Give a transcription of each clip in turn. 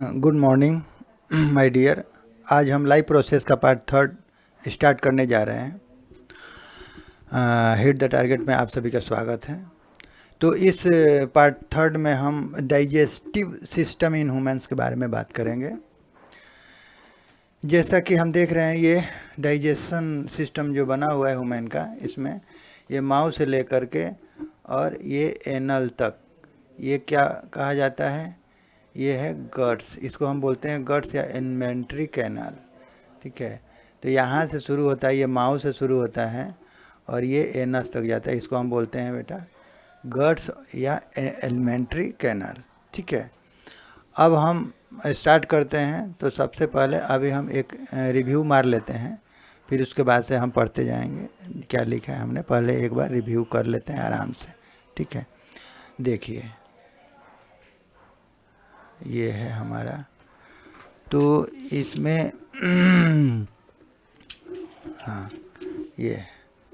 Good morning my dear. आज हम life process का पार्ट थर्ड स्टार्ट करने जा रहे हैं। हिट द टारगेट में आप सभी का स्वागत है। तो इस पार्ट थर्ड में हम डाइजेस्टिव सिस्टम इन ह्यूमंस के बारे में बात करेंगे। जैसा कि हम देख रहे हैं, ये डाइजेशन सिस्टम जो बना हुआ है ह्यूमन का, इसमें ये माउथ से लेकर के और ये एनल तक, ये क्या कहा जाता है, ये है गट्स। इसको हम बोलते हैं गट्स या इन्वेंट्री कैनाल। ठीक है, तो यहाँ से शुरू होता है, ये माउथ से शुरू होता है और ये एनस तक जाता है। इसको हम बोलते हैं बेटा गट्स या एलिमेंट्री कैनाल। ठीक है, अब हम स्टार्ट करते हैं। तो सबसे पहले अभी हम एक रिव्यू मार लेते हैं, फिर उसके बाद से हम पढ़ते जाएंगे क्या लिखा है हमने। पहले एक बार रिव्यू कर लेते हैं आराम से। ठीक है, देखिए ये है हमारा। तो इसमें हाँ, ये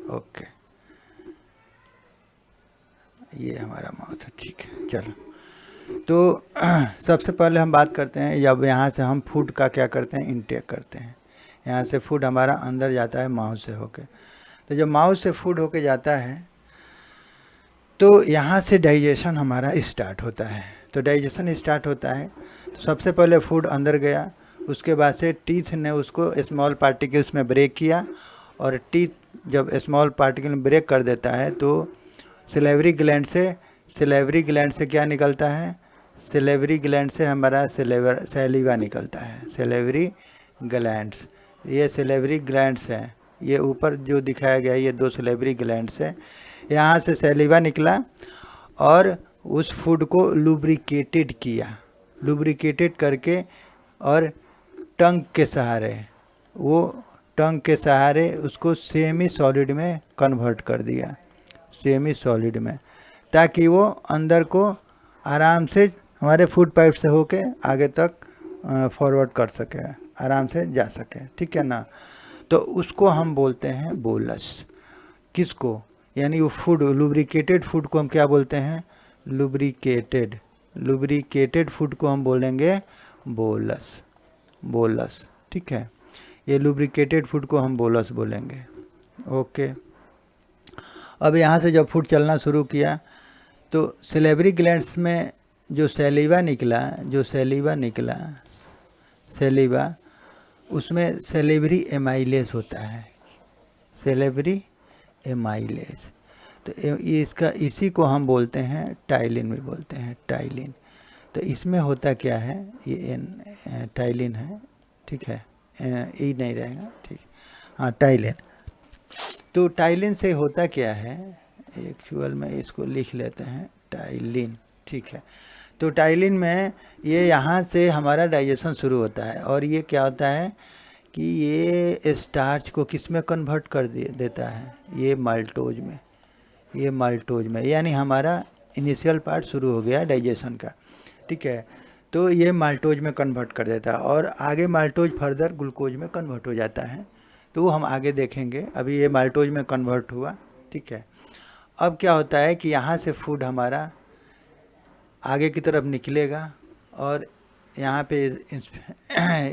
ओके, ये हमारा माउथ है। ठीक है, चलो। तो सबसे पहले हम बात करते हैं, जब यहाँ से हम फूड का क्या करते हैं, इनटेक करते हैं। यहाँ से फूड हमारा अंदर जाता है माउथ से होके। तो जब माउथ से फूड होके जाता है तो यहाँ से डाइजेशन हमारा स्टार्ट होता है। तो डाइजेशन स्टार्ट होता है तो सबसे पहले फूड अंदर गया, उसके बाद से टीथ ने उसको स्मॉल पार्टिकल्स में ब्रेक किया, और टीथ जब स्मॉल पार्टिकल में ब्रेक कर देता है तो सिलेवरी ग्लैंड से क्या निकलता है, सिलेवरी ग्लैंड से हमारा सैलिवा निकलता है। सिलेवरी ग्लैंड्स, ये सिलेवरी ग्लैंड्स हैं, ये ऊपर जो दिखाया गया है ये दो सिलेवरी ग्लैंड्स है। यहाँ से सैलिवा निकला और उस फूड को लुब्रिकेटेड किया, लुब्रिकेटेड करके, और टंग के सहारे उसको सेमी सॉलिड में कन्वर्ट कर दिया, सेमी सॉलिड में, ताकि वो अंदर को आराम से हमारे फूड पाइप से होके आगे तक फॉरवर्ड कर सके, आराम से जा सके। ठीक है ना। तो उसको हम बोलते हैं बोलस। किसको, यानी वो फूड, लुब्रिकेटेड फूड को हम क्या बोलते हैं, लुब्रिकेटेड फूड को हम बोलेंगे बोलस। ठीक है, ये लुब्रिकेटेड फूड को हम बोलस बोलेंगे। ओके, अब यहाँ से जब फूड चलना शुरू किया तो सिलेवरी ग्लैंड्स में जो सैलिवा निकला, उसमें सेलेवरी एमाइलेज होता है, सेलेवरी एमाइलेज। तो इसी को हम बोलते हैं टाइलिन भी बोलते हैं, टाइलिन। तो इसमें होता क्या है, ये टाइलिन है। ठीक है, ई नहीं रहेगा। ठीक, हाँ टाइलिन। तो टाइलिन से होता क्या है, एक्चुअल में इसको लिख लेते हैं टाइलिन। ठीक है, तो टाइलिन में ये यहाँ से हमारा डाइजेशन शुरू होता है, और ये क्या होता है कि ये स्टार्च को किस में कन्वर्ट कर देता है, ये माल्टोज में, यानी हमारा इनिशियल पार्ट शुरू हो गया डाइजेशन का। ठीक है, तो ये माल्टोज में कन्वर्ट कर देता है, और आगे माल्टोज फर्दर ग्लूकोज में कन्वर्ट हो जाता है। तो वो हम आगे देखेंगे। अभी ये माल्टोज में कन्वर्ट हुआ। ठीक है, अब क्या होता है कि यहाँ से फूड हमारा आगे की तरफ निकलेगा, और यहाँ पे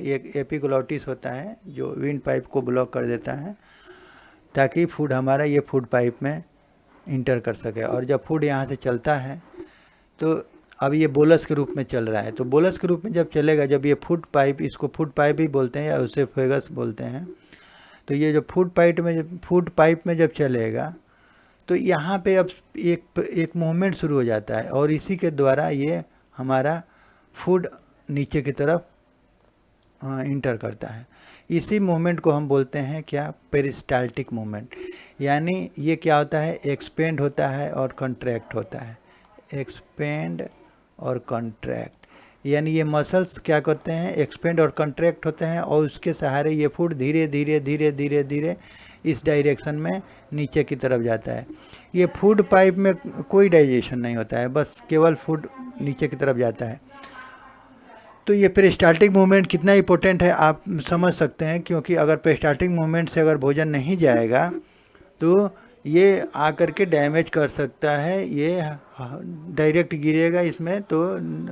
एक एपिग्लॉटिस होता है जो विंड पाइप को ब्लॉक कर देता है, ताकि फूड हमारा ये फूड पाइप में इंटर कर सके। और जब फूड यहाँ से चलता है तो अब ये बोलस के रूप में चल रहा है। तो बोलस के रूप में जब चलेगा, जब ये फूड पाइप, इसको फूड पाइप भी बोलते हैं या उसे फेगस बोलते हैं, तो ये जो फूड पाइप में जब चलेगा तो यहाँ पे अब एक मूवमेंट शुरू हो जाता है, और इसी के द्वारा ये हमारा फूड नीचे की तरफ इंटर करता है। इसी मूवमेंट को हम बोलते हैं क्या, पेरिस्टाल्टिक मूवमेंट। यानी ये क्या होता है, एक्सपेंड होता है और कंट्रैक्ट होता है, एक्सपेंड और कंट्रैक्ट। यानी ये मसल्स क्या करते हैं, एक्सपेंड और कंट्रैक्ट होते हैं, और उसके सहारे ये फूड धीरे धीरे इस डायरेक्शन में नीचे की तरफ जाता है। ये फूड पाइप में कोई डाइजेशन नहीं होता है, बस केवल फूड नीचे की तरफ जाता है। तो ये पेरिस्टाल्टिक मूवमेंट कितना इंपॉर्टेंट है आप समझ सकते हैं, क्योंकि अगर पेरिस्टाल्टिक मूवमेंट से अगर भोजन नहीं जाएगा तो ये आकर के डैमेज कर सकता है, ये डायरेक्ट गिरेगा इसमें तो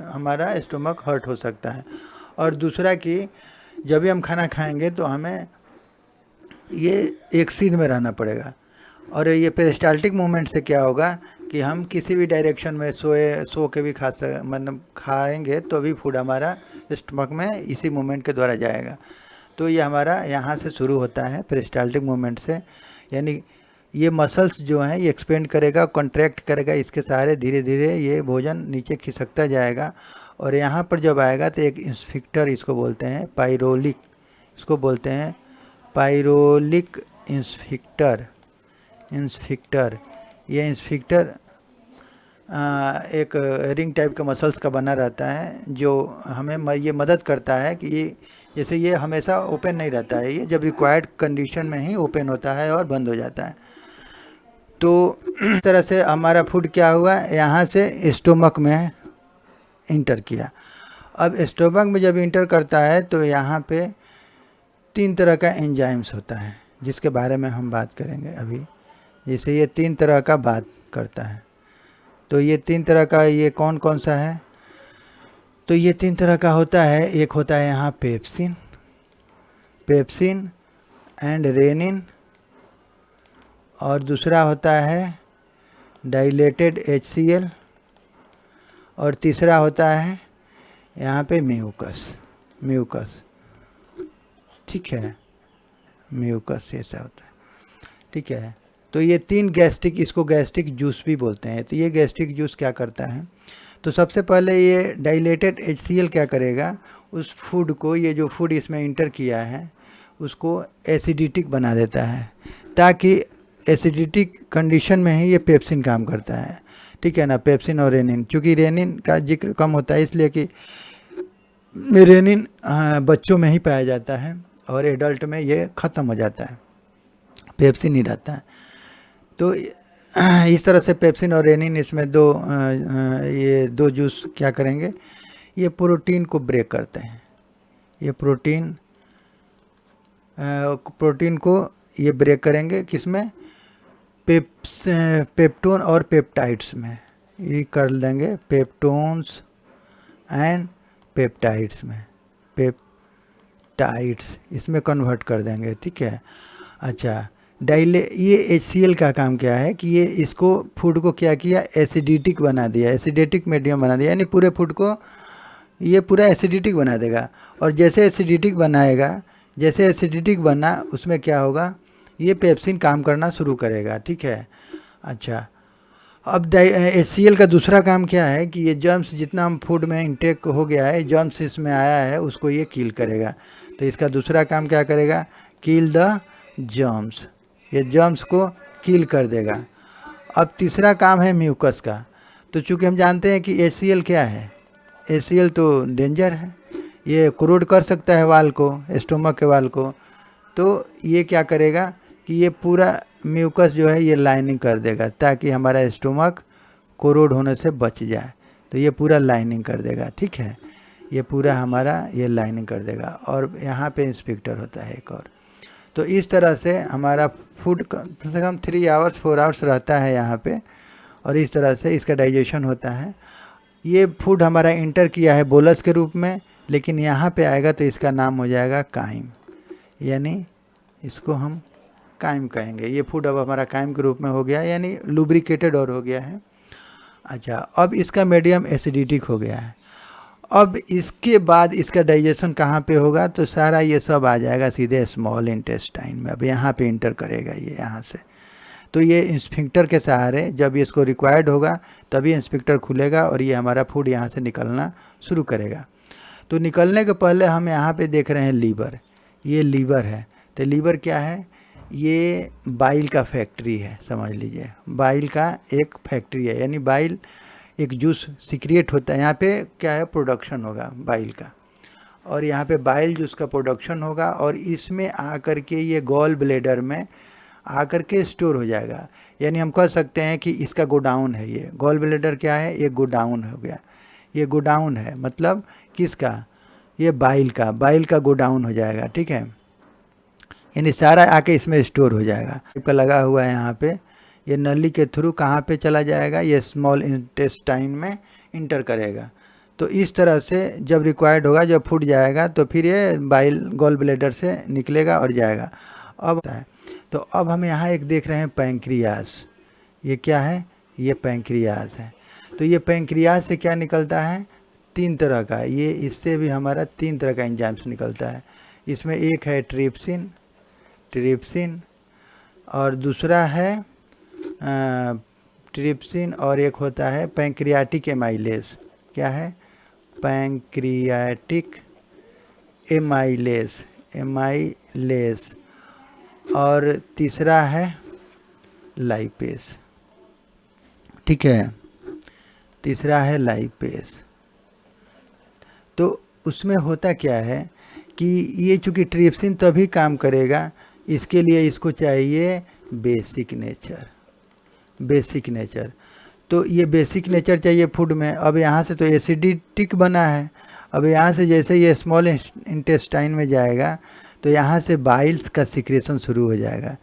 हमारा स्टोमक हर्ट हो सकता है। और दूसरा कि जब भी हम खाना खाएंगे तो हमें ये एक सीध में रहना पड़ेगा। और ये पेरिस्टाल्टिक मूवमेंट से क्या होगा कि हम किसी भी डायरेक्शन में सो के भी मतलब खाएंगे तो भी फूड हमारा स्टमक में इसी मूवमेंट के द्वारा जाएगा। तो ये हमारा यहाँ से शुरू होता है पेरिस्टाल्टिक मूवमेंट से, यानी ये मसल्स जो हैं ये एक्सपेंड करेगा, कॉन्ट्रैक्ट करेगा, इसके सहारे धीरे धीरे ये भोजन नीचे खिसकता जाएगा। और यहाँ पर जब आएगा तो एक इंस्फिक्टर इसको बोलते हैं, पाइरोलिक, इसको बोलते हैं पाइरोलिक इंस्फिक्टर। ये इंस्फिक्टर एक रिंग टाइप का मसल्स का बना रहता है जो हमें ये मदद करता है कि ये जैसे ये हमेशा ओपन नहीं रहता है, ये जब रिक्वायर्ड कंडीशन में ही ओपन होता है और बंद हो जाता है। तो इस तरह से हमारा फूड क्या हुआ, यहाँ से स्टोमक में इंटर किया। अब स्टोमक में जब इंटर करता है तो यहाँ पे 3 तरह का एंजाइम्स होता है जिसके बारे में हम बात करेंगे अभी। जैसे ये 3 तरह का बात करता है, तो ये 3 तरह का ये कौन कौन सा है, तो ये 3 तरह का होता है। एक होता है यहाँ पेप्सिन एंड रेनिन, और दूसरा होता है डाइलेटेड HCl, और तीसरा होता है यहाँ पे म्यूकस, ठीक है, म्यूकस ऐसा होता है, ठीक है। तो ये 3 गैस्ट्रिक, इसको गैस्ट्रिक जूस भी बोलते हैं। तो ये गैस्ट्रिक जूस क्या करता है, तो सबसे पहले ये डाइलेटेड HCl क्या करेगा, उस फूड को, ये जो फूड इसमें इंटर किया है उसको एसिडिटिक बना देता है, ताकि एसिडिटिक कंडीशन में ही ये पेप्सिन काम करता है, ठीक है ना। पेप्सिन और रेनिन, क्योंकि रेनिन का जिक्र कम होता है इसलिए कि रेनिन बच्चों में ही पाया जाता है और एडल्ट में ये ख़त्म हो जाता है, पेप्सिन ही रहता है। तो इस तरह से पेप्सिन और रेनिन इसमें ये दो जूस क्या करेंगे, ये प्रोटीन को ब्रेक करते हैं। ये प्रोटीन को ये ब्रेक करेंगे किसमें, पेप्टोन और पेप्टाइड्स में, ये कर देंगे पेप्टोन्स एंड पेप्टाइड्स में, पेप्टाइड्स इसमें कन्वर्ट कर देंगे, ठीक है। अच्छा, ये HCl का काम क्या है कि ये इसको फूड को क्या किया, एसिडिटिक बना दिया, एसिडिटिक मीडियम बना दिया, यानी पूरे फूड को ये पूरा एसिडिटिक बना देगा। और जैसे एसिडिटिक बना उसमें क्या होगा, ये पेप्सिन काम करना शुरू करेगा, ठीक है। अच्छा, अब HCl का दूसरा काम क्या है कि ये जर्म्स जितना हम फूड में इंटेक हो गया है, जर्म्स इसमें आया है, उसको ये किल करेगा। तो इसका दूसरा काम क्या करेगा, किल द जर्म्स, ये जर्म्स को किल कर देगा। अब तीसरा काम है म्यूकस का। तो चूँकि हम जानते हैं कि HCl क्या है, HCl तो डेंजर है, ये क्रोड कर सकता है वाल को, स्टोमक के वाल को। तो ये क्या करेगा कि ये पूरा म्यूकस जो है ये लाइनिंग कर देगा ताकि हमारा स्टोमक कोरोड होने से बच जाए। तो ये पूरा लाइनिंग कर देगा, ठीक है, ये पूरा हमारा ये लाइनिंग कर देगा। और यहाँ पे इंस्पेक्टर होता है एक और। तो इस तरह से हमारा फूड कम से कम 3 आवर्स 4 आवर्स रहता है यहाँ पे, और इस तरह से इसका डाइजेशन होता है। ये फूड हमारा इंटर किया है बोलस के रूप में, लेकिन यहाँ पे आएगा तो इसका नाम हो जाएगा काइम, यानी इसको हम काइम कहेंगे। ये फूड अब हमारा काइम के रूप में हो गया, यानी लुब्रिकेटेड और हो गया है। अच्छा, अब इसका मीडियम एसिडिटिक हो गया है। अब इसके बाद इसका डाइजेशन कहाँ पे होगा, तो सारा ये सब आ जाएगा सीधे स्मॉल इंटेस्टाइन में। अब यहाँ पे इंटर करेगा ये यहाँ से। तो ये इंस्फिंक्टर के सहारे जब इसको रिक्वायर्ड होगा तभी इंस्फिंक्टर खुलेगा और ये हमारा फूड यहाँ से निकलना शुरू करेगा। तो निकलने के पहले हम यहाँ पे देख रहे हैं लीवर, ये लीवर है। तो लीवर क्या है, ये बाइल का फैक्ट्री है, समझ लीजिए, बाइल का एक फैक्ट्री है, यानी बाइल एक जूस सिक्रिएट होता है। यहाँ पे क्या है, प्रोडक्शन होगा बाइल का, और यहाँ पे बाइल जूस का प्रोडक्शन होगा और इसमें आकर के ये गॉल ब्लेडर में आकर के स्टोर हो जाएगा। यानी हम कह सकते हैं कि इसका गोडाउन है। ये गॉल ब्लेडर क्या है, ये गोडाउन हो गया, ये गोडाउन है, मतलब किसका, ये बाइल का गोडाउन हो जाएगा, ठीक है। यानी सारा आके इसमें स्टोर हो जाएगा। का लगा हुआ है यहाँ पे, ये नली के थ्रू कहाँ पे चला जाएगा, ये स्मॉल इंटेस्टाइन में इंटर करेगा। तो इस तरह से जब रिक्वायर्ड होगा, जब फूट जाएगा तो फिर ये बाइल गॉल ब्लैडर से निकलेगा और जाएगा। अब तो अब हम यहाँ एक देख रहे हैं पैंक्रियास। ये क्या है, ये पैंक्रियास है। तो ये पैंक्रियास से क्या निकलता है, 3 तरह का, ये इससे भी हमारा 3 तरह का एंजाइम्स निकलता है। इसमें एक है ट्रिप्सिन और दूसरा है ट्रिप्सिन और एक होता है पैंक्रियाटिक एमाइलेस। क्या है, पैंक्रियाटिक एमाइलेस और तीसरा है लाइपेस। ठीक है, तीसरा है लाइपेस। तो उसमें होता क्या है कि ये चूँकि ट्रिप्सिन तभी काम करेगा, इसके लिए इसको चाहिए बेसिक नेचर। तो ये बेसिक नेचर चाहिए फूड में। अब यहाँ से तो एसिडिटिक बना है, अब यहाँ से जैसे ये स्मॉल इंटेस्टाइन में जाएगा तो यहाँ से बाइल्स का सिक्रेशन शुरू हो जाएगा।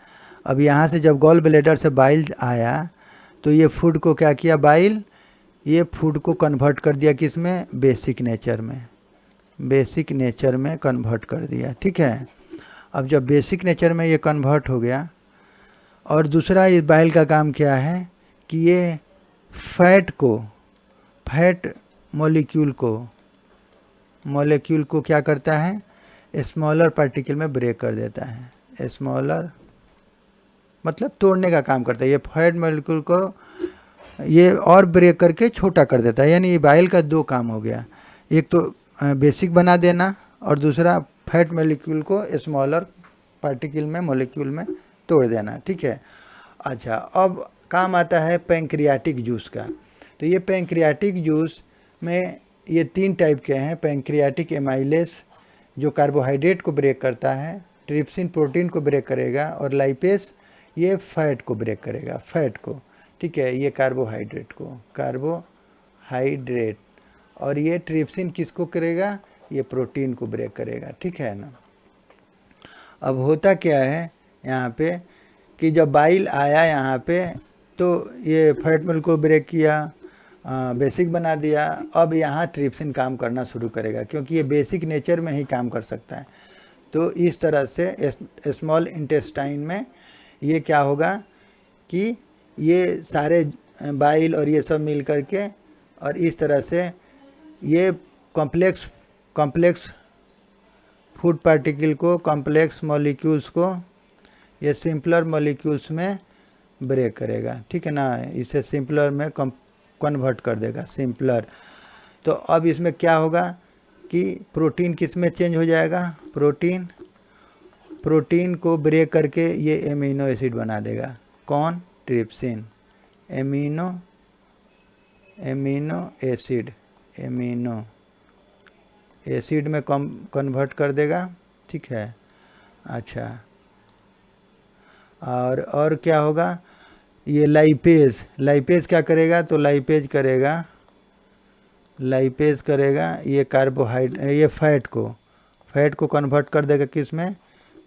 अब यहाँ से जब गॉल ब्लैडर से बाइल्स आया तो ये फूड को क्या किया, बाइल ये फूड को कन्वर्ट कर दिया किस में, बेसिक नेचर में कन्वर्ट कर दिया। ठीक है, अब जब बेसिक नेचर में ये कन्वर्ट हो गया, और दूसरा इस बाइल का काम क्या है कि ये फैट मॉलिक्यूल को क्या करता है, स्मॉलर पार्टिकल में ब्रेक कर देता है। स्मॉलर मतलब तोड़ने का काम करता है। ये फैट मॉलिक्यूल को ये और ब्रेक करके छोटा कर देता है। यानी ये बाइल का 2 काम हो गया, एक तो बेसिक बना देना और दूसरा फैट मॉलिक्यूल को स्मॉलर पार्टिकल में मॉलिक्यूल में तोड़ देना। ठीक है, अच्छा अब काम आता है पैंक्रियाटिक जूस का। तो ये पैंक्रियाटिक जूस में ये 3 टाइप के हैं। पैंक्रियाटिक एमाइलेस जो कार्बोहाइड्रेट को ब्रेक करता है, ट्रिप्सिन प्रोटीन को ब्रेक करेगा और लाइपेस ये फैट को ब्रेक करेगा, फैट को। ठीक है, ये कार्बोहाइड्रेट और ये ट्रिप्सिन किसको करेगा, ये प्रोटीन को ब्रेक करेगा। ठीक है ना। अब होता क्या है यहाँ पे कि जब बाइल आया यहाँ पे तो ये फैट मिल्क को ब्रेक किया, बेसिक बना दिया। अब यहाँ ट्रिप्सिन काम करना शुरू करेगा क्योंकि ये बेसिक नेचर में ही काम कर सकता है। तो इस तरह से स्मॉल इंटेस्टाइन में ये क्या होगा कि ये सारे बाइल और ये सब मिल करके और इस तरह से ये कॉम्प्लेक्स फूड पार्टिकल को, कॉम्प्लेक्स मॉलिक्यूल्स को ये सिंपलर मॉलिक्यूल्स में ब्रेक करेगा। ठीक है ना, इसे सिंपलर में कन्वर्ट कर देगा, सिंपलर। तो अब इसमें क्या होगा कि प्रोटीन किस में चेंज हो जाएगा, प्रोटीन को ब्रेक करके ये एमिनो एसिड बना देगा। कौन, ट्रिप्सिन। एमिनो एसिड में कन्वर्ट कर देगा। ठीक है, अच्छा और क्या होगा, ये लाइपेज क्या करेगा, तो लाइपेज करेगा ये कार्बोहाइड्रेट, ये फैट को कन्वर्ट कर देगा किस में,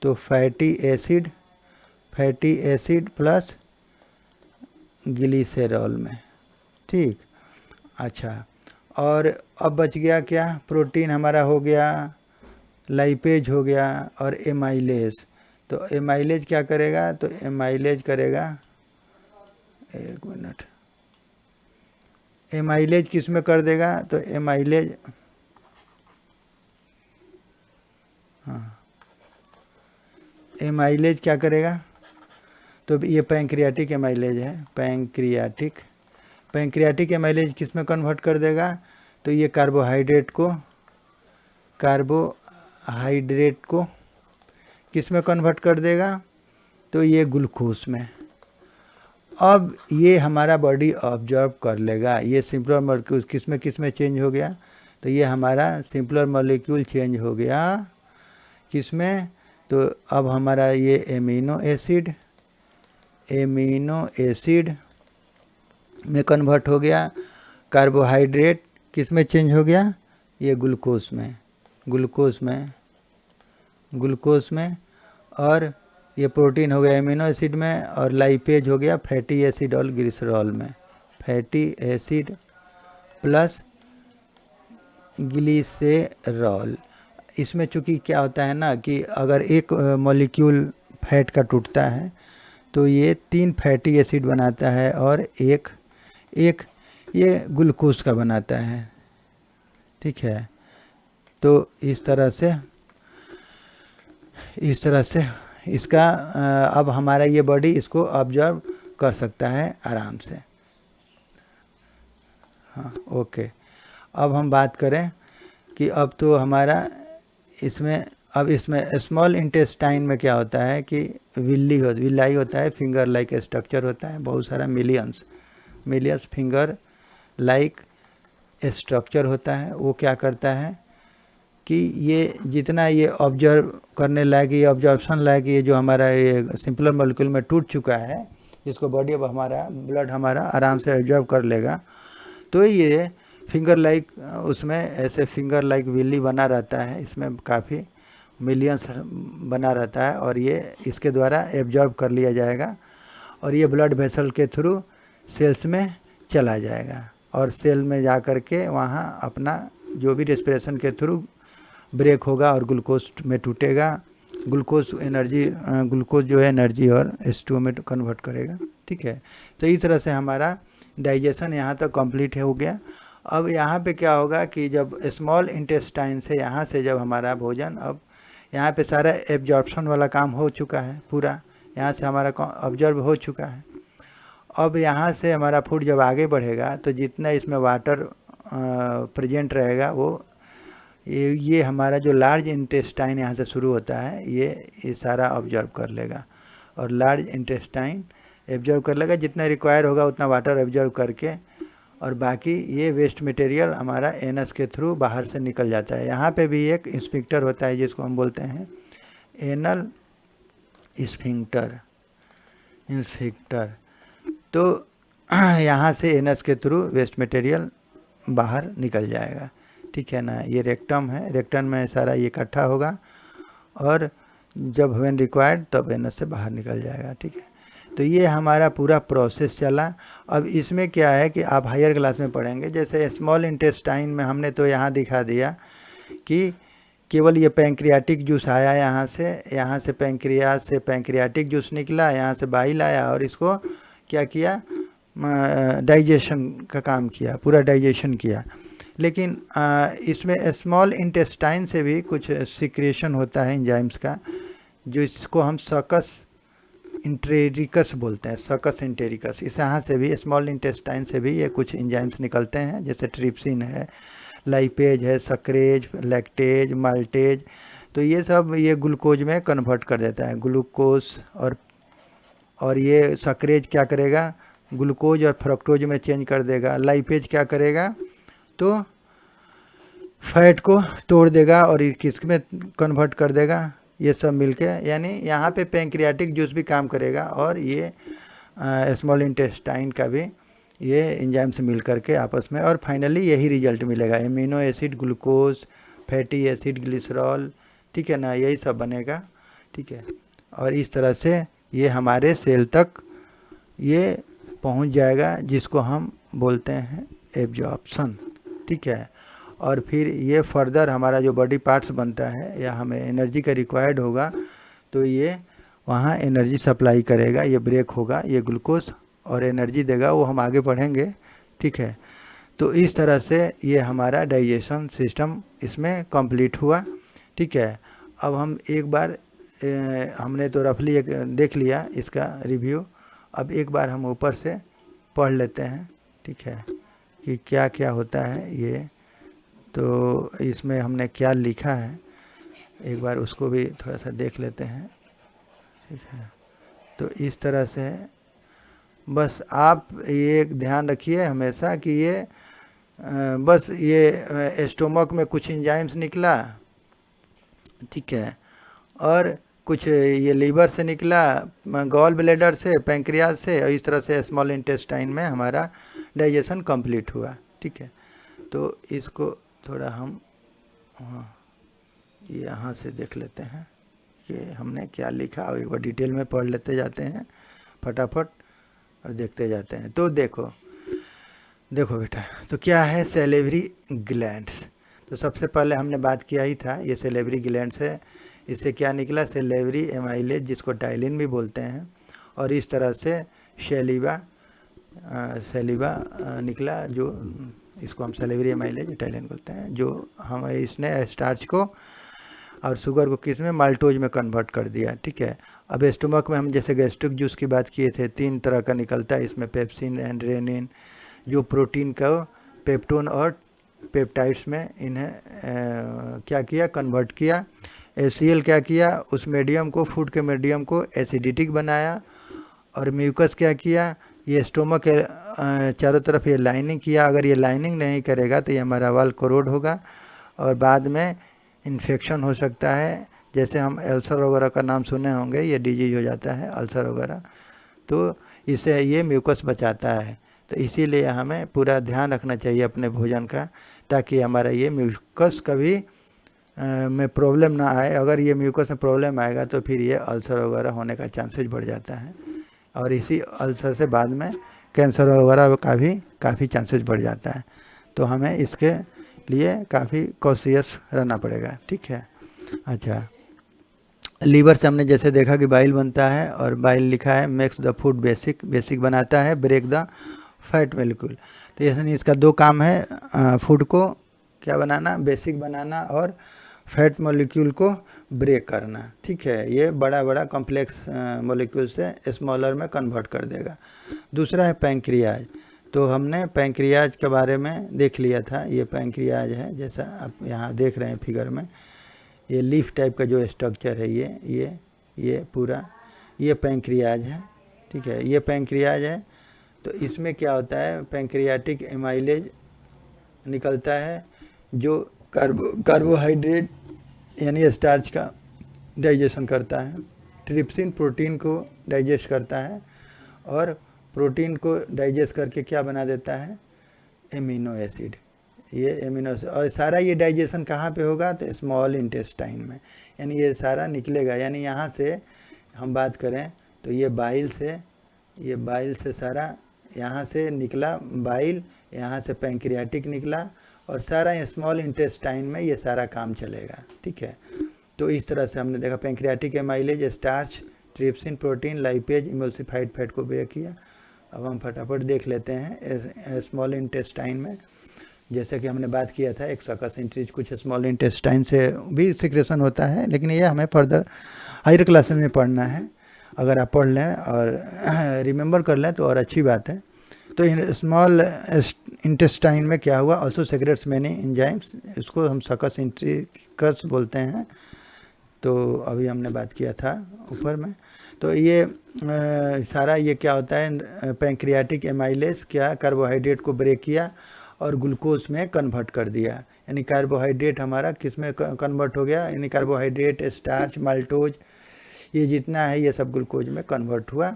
तो फैटी एसिड प्लस ग्लिसरॉल में। ठीक, अच्छा और अब बच गया क्या, प्रोटीन हमारा हो गया, लाइपेज हो गया और एमाइलेज। तो एमाइलेज क्या करेगा, तो एमाइलेज करेगा, एक मिनट, एमाइलेज किस में कर देगा, तो एमाइलेज, हाँ एमाइलेज क्या करेगा, तो ये पैंक्रियाटिक एमाइलेज है। पैंक्रियाटिक एमाइलेज किस में कन्वर्ट कर देगा, तो ये कार्बोहाइड्रेट को किस में कन्वर्ट कर देगा, तो ये ग्लूकोज में। अब ये हमारा बॉडी ऑब्जर्व कर लेगा। ये सिंपलर मॉलिक्यूल किस में चेंज हो गया, तो ये हमारा सिंपलर मॉलिक्यूल चेंज हो गया किस में, तो अब हमारा ये एमिनो एसिड में कन्वर्ट हो गया। कार्बोहाइड्रेट किस में चेंज हो गया, ये ग्लूकोज में। और ये प्रोटीन हो गया एमिनो एसिड में, और लाइपेज हो गया फैटी एसिड और ग्लिसरॉल में। Fatty acid plus glycerol. इसमें चूँकि क्या होता है ना कि अगर एक मॉलिक्यूल फैट का टूटता है तो ये 3 फैटी एसिड बनाता है और एक ये ग्लूकोज का बनाता है, ठीक है। तो इस तरह से इसका अब हमारा ये बॉडी इसको ऑब्जर्व कर सकता है आराम से। हाँ, ओके। अब हम बात करें कि अब तो हमारा इसमें स्मॉल इंटेस्टाइन में क्या होता है कि विलाई होता है, फिंगर लाइक स्ट्रक्चर होता है, बहुत सारा मिलियंस फिंगर लाइक स्ट्रक्चर होता है। वो क्या करता है कि ये जितना ये ऑब्जर्व करने लायक, ये ऑब्जर्वेशन लायक, ये जो हमारा ये सिंपलर मॉलिक्यूल में टूट चुका है, जिसको बॉडी अब हमारा ब्लड हमारा आराम से ऑब्जर्व कर लेगा, तो ये फिंगर लाइक उसमें ऐसे फिंगर लाइक विली बना रहता है, इसमें काफ़ी मिलियंस बना रहता है, और ये इसके द्वारा एब्जॉर्ब कर लिया जाएगा और ये ब्लड वेसल के थ्रू सेल्स में चला जाएगा, और सेल में जा कर के वहाँ अपना जो भी रेस्पिरेशन के थ्रू ब्रेक होगा और ग्लूकोज में टूटेगा। ग्लूकोज जो है एनर्जी और H2O में कन्वर्ट करेगा, ठीक है। तो इस तरह से हमारा डाइजेशन यहाँ तक कंप्लीट हो गया। अब यहाँ पे क्या होगा कि जब स्मॉल इंटेस्टाइन से यहाँ से जब हमारा भोजन, अब यहाँ पे सारा एब्जॉर्प्शन वाला काम हो चुका है पूरा, यहाँ से हमारा ऑब्जर्व हो चुका है। अब यहाँ से हमारा फूड जब आगे बढ़ेगा तो जितना इसमें वाटर प्रेजेंट रहेगा, वो ये हमारा जो लार्ज इंटेस्टाइन यहाँ से शुरू होता है, ये सारा ऑब्जर्व कर लेगा, और लार्ज इंटेस्टाइन एब्जर्व कर लेगा, जितना रिक्वायर होगा उतना वाटर एब्जर्व करके, और बाकी ये वेस्ट मटेरियल हमारा एनस के थ्रू बाहर से निकल जाता है। यहाँ पे भी एक स्फिंक्टर होता है जिसको हम बोलते हैं एनल स्फिंक्टर। तो यहाँ से एनस के थ्रू वेस्ट मटेरियल बाहर निकल जाएगा, ठीक है ना। ये रेक्टम है, रेक्टम में सारा ये इकट्ठा होगा, और जब व्हेन रिक्वायर्ड तब एनस से बाहर निकल जाएगा, ठीक है। तो ये हमारा पूरा प्रोसेस चला। अब इसमें क्या है कि आप हायर क्लास में पढ़ेंगे, जैसे स्मॉल इंटेस्टाइन में हमने तो यहाँ दिखा दिया कि केवल ये पैंक्रियाटिक जूस आया यहाँ से पैंक्रियास से पैंक्रियाटिक जूस निकला, यहाँ से बाइल आया, और इसको क्या किया, डाइजेशन का काम किया, पूरा डाइजेशन किया। लेकिन इसमें स्मॉल इंटेस्टाइन से भी कुछ सिक्रेशन होता है एंजाइम्स का, जो इसको हम सकस इंटेरिकस बोलते हैं, सकस इंटेरिकस। इस यहाँ से भी स्मॉल इंटेस्टाइन से भी ये कुछ एंजाइम्स निकलते हैं, जैसे ट्रिप्सिन है, लाइपेज है, सक्रेज, लैक्टेज, माल्टेज। तो ये सब ये ग्लूकोज में कन्वर्ट कर देता है, ग्लूकोज, और ये सक्रेज क्या करेगा, ग्लूकोज और फ्रक्टोज में चेंज कर देगा। लाइपेज क्या करेगा, तो फैट को तोड़ देगा और किस में कन्वर्ट कर देगा, ये सब मिलके, यानी यहाँ पे पैंक्रियाटिक जूस भी काम करेगा, और ये स्मॉल इंटेस्टाइन का भी ये एंजाइम से मिल करके आपस में, और फाइनली यही रिजल्ट मिलेगा, amino acid, glucose, fatty acid, glycerol, ठीक है ना, यही सब बनेगा, ठीक है। और इस तरह से ये हमारे सेल तक ये पहुंच जाएगा, जिसको हम बोलते हैं एब्जॉर्प्शन, ठीक है। और फिर ये फर्दर हमारा जो बॉडी पार्ट्स बनता है, या हमें एनर्जी का रिक्वायर्ड होगा तो ये वहाँ एनर्जी सप्लाई करेगा, ये ब्रेक होगा, ये ग्लूकोज और एनर्जी देगा, वो हम आगे पढ़ेंगे, ठीक है। तो इस तरह से ये हमारा डाइजेशन सिस्टम इसमें कंप्लीट हुआ, ठीक है। अब हम एक बार हमने तो रफली एक देख लिया इसका रिव्यू, अब एक बार हम ऊपर से पढ़ लेते हैं, ठीक है, कि क्या क्या होता है ये। तो इसमें हमने क्या लिखा है, एक बार उसको भी थोड़ा सा देख लेते हैं, ठीक है। तो इस तरह से बस आप ये ध्यान रखिए हमेशा कि ये बस ये स्टोमक में कुछ एंजाइम्स निकला, ठीक है, और कुछ ये लीवर से निकला, गॉल ब्लैडर से, पैंक्रियाज से, और इस तरह से स्मॉल इंटेस्टाइन में हमारा डाइजेशन कंप्लीट हुआ, ठीक है। तो इसको थोड़ा हम यहाँ से देख लेते हैं कि हमने क्या लिखा, और एक बार डिटेल में पढ़ लेते जाते हैं फटाफट और देखते जाते हैं। तो देखो बेटा, तो क्या है सैलिवरी ग्लैंड्स। तो सबसे पहले हमने बात किया ही था, ये सैलिवरी ग्लैंड्स है। इससे क्या निकला, सैलिवरी एमाइलेज जिसको टाइलिन भी बोलते हैं, और इस तरह से सैलिवा निकला, जो इसको हम सैलिवरी एमाइलेज टाइलिन बोलते हैं, जो हम इसने स्टार्च को और शुगर को किस में, माल्टोज में कन्वर्ट कर दिया। ठीक है, अब स्टोमक में हम जैसे गैस्ट्रिक जूस की बात किए थे, 3 तरह का निकलता है इसमें, पेप्सिन एंड रेनिन, जो प्रोटीन का पेप्टोन और पेप्टाइड्स में इन्हें क्या किया, कन्वर्ट किया। HCl क्या किया, उस मीडियम को, फूड के मीडियम को एसिडिटिक बनाया। और म्यूकस क्या किया, ये स्टोमक के चारों तरफ ये लाइनिंग किया। अगर ये लाइनिंग नहीं करेगा तो ये हमारा वाल कोरोड होगा और बाद में इन्फेक्शन हो सकता है। जैसे हम अल्सर वगैरह का नाम सुने होंगे, ये डिजीज हो जाता है अल्सर वगैरह, तो इसे ये म्यूकस बचाता है। तो इसीलिए हमें पूरा ध्यान रखना चाहिए अपने भोजन का, ताकि हमारा ये म्यूकस कभी में प्रॉब्लम ना आए। अगर ये म्यूकस में प्रॉब्लम आएगा तो फिर ये अल्सर वगैरह होने का चांसेस बढ़ जाता है, और इसी अल्सर से बाद में कैंसर वगैरह का भी काफ़ी चांसेस बढ़ जाता है। तो हमें इसके लिए काफ़ी कॉशियस रहना पड़ेगा। ठीक है, अच्छा, लीवर से हमने जैसे देखा कि बाइल बनता है, और बाइल लिखा है मेक्स द फूड बेसिक बनाता है, ब्रेक द फैट मॉलिक्यूल। तो ऐसे इसका 2 काम है, फूड को क्या बनाना, बेसिक बनाना, और फैट मॉलिक्यूल को ब्रेक करना। ठीक है, ये बड़ा कॉम्प्लेक्स मॉलिक्यूल से स्मॉलर में कन्वर्ट कर देगा। दूसरा है पैंक्रियाज। तो हमने पैंक्रियाज के बारे में देख लिया था, ये पैंक्रियाज है, जैसा आप यहाँ देख रहे हैं फिगर में, ये लीफ टाइप का जो स्ट्रक्चर है, ये पूरा ये पैंक्रियाज है। ठीक है, ये पैंक्रियाज है। तो इसमें क्या होता है, पैंक्रियाटिक एमाइलेज निकलता है, जो कार्बोहाइड्रेट यानी स्टार्च का डाइजेशन करता है। ट्रिप्सिन प्रोटीन को डाइजेस्ट करता है, और प्रोटीन को डाइजेस्ट करके क्या बना देता है, एमिनो एसिड। ये एमिनो एसिड, और सारा ये डाइजेशन कहाँ पे होगा, तो स्मॉल इंटेस्टाइन में, यानी ये सारा निकलेगा। यानी यहाँ से हम बात करें तो ये बाइल से सारा यहाँ से निकला बाइल, यहाँ से पैंक्रियाटिक निकला, और सारा स्मॉल इंटेस्टाइन में ये सारा काम चलेगा। ठीक है, तो इस तरह से हमने देखा pancreatic amylase starch, trypsin protein, lipase, emulsified fat को ब्रेक किया। अब हम फटाफट देख लेते हैं स्मॉल इंटेस्टाइन में, जैसे कि हमने बात किया था एक सकस इंट्रीज कुछ स्मॉल इंटेस्टाइन से भी सिक्रेशन होता है, लेकिन ये हमें फर्दर हायर क्लासेस में पढ़ना है। अगर आप पढ़ लें और रिमेंबर कर लें तो और अच्छी बात है। तो स्मॉल इंटेस्टाइन में क्या हुआ, ऑल्सो सेक्रेट्स मैनी एंजाइम्स, इसको हम सकस इंट्रीकस बोलते हैं। तो अभी हमने बात किया था ऊपर में। तो ये सारा ये क्या होता है, पैंक्रियाटिक एमाइलेज क्या कार्बोहाइड्रेट को ब्रेक किया और ग्लूकोज में कन्वर्ट कर दिया। यानी कार्बोहाइड्रेट हमारा किस में कन्वर्ट हो गया, यानी कार्बोहाइड्रेट, स्टार्च, माल्टोज, ये जितना है ये सब ग्लूकोज में कन्वर्ट हुआ।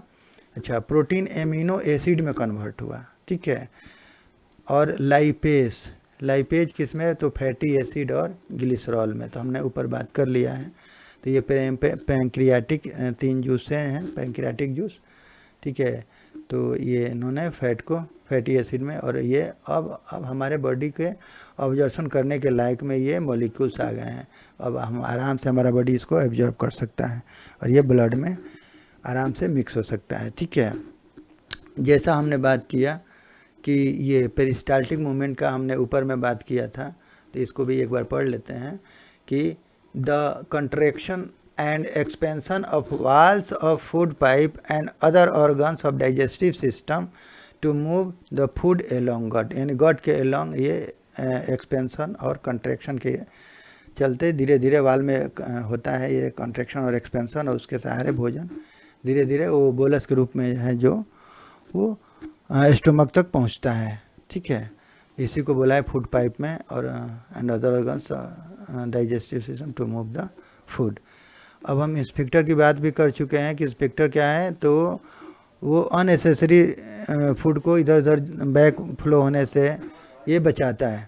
अच्छा, प्रोटीन एमिनो एसिड में कन्वर्ट हुआ। ठीक है, और लाइपेज किस में, तो फैटी एसिड और ग्लिसरॉल में। तो हमने ऊपर बात कर लिया है। तो ये पैंक्रियाटिक 3 जूस हैं, पैंक्रियाटिक जूस। ठीक है, तो ये इन्होंने फैटी एसिड में, और ये अब हमारे बॉडी के ऑब्जर्वेशन करने के लायक में ये मॉलिक्यूल्स आ गए हैं। अब हम आराम से हमारा बॉडी इसको एब्जॉर्ब कर सकता है, और ये ब्लड में आराम से मिक्स हो सकता है। ठीक है, जैसा हमने बात किया कि ये पेरिस्टाल्टिक मूवमेंट का हमने ऊपर में बात किया था, तो इसको भी एक बार पढ़ लेते हैं कि the contraction and expansion of walls of food pipe and other organs of digestive system to move the food along gut, यानी gut के along ये एक्सपेंशन और कंट्रैक्शन के चलते धीरे धीरे वाल में होता है ये कंट्रैक्शन और एक्सपेंशन, और उसके सहारे भोजन धीरे धीरे वो बोलस के रूप में है जो वो स्टोमक तक पहुंचता है। ठीक है, इसी को बोला है फूड पाइप में, और and other organs digestive system to move the food. अब हम इंस्पेक्टर की बात भी कर चुके हैं कि इंस्पेक्टर क्या है, तो वो अननेसेसरी फूड को इधर उधर बैक फ्लो होने से ये बचाता है।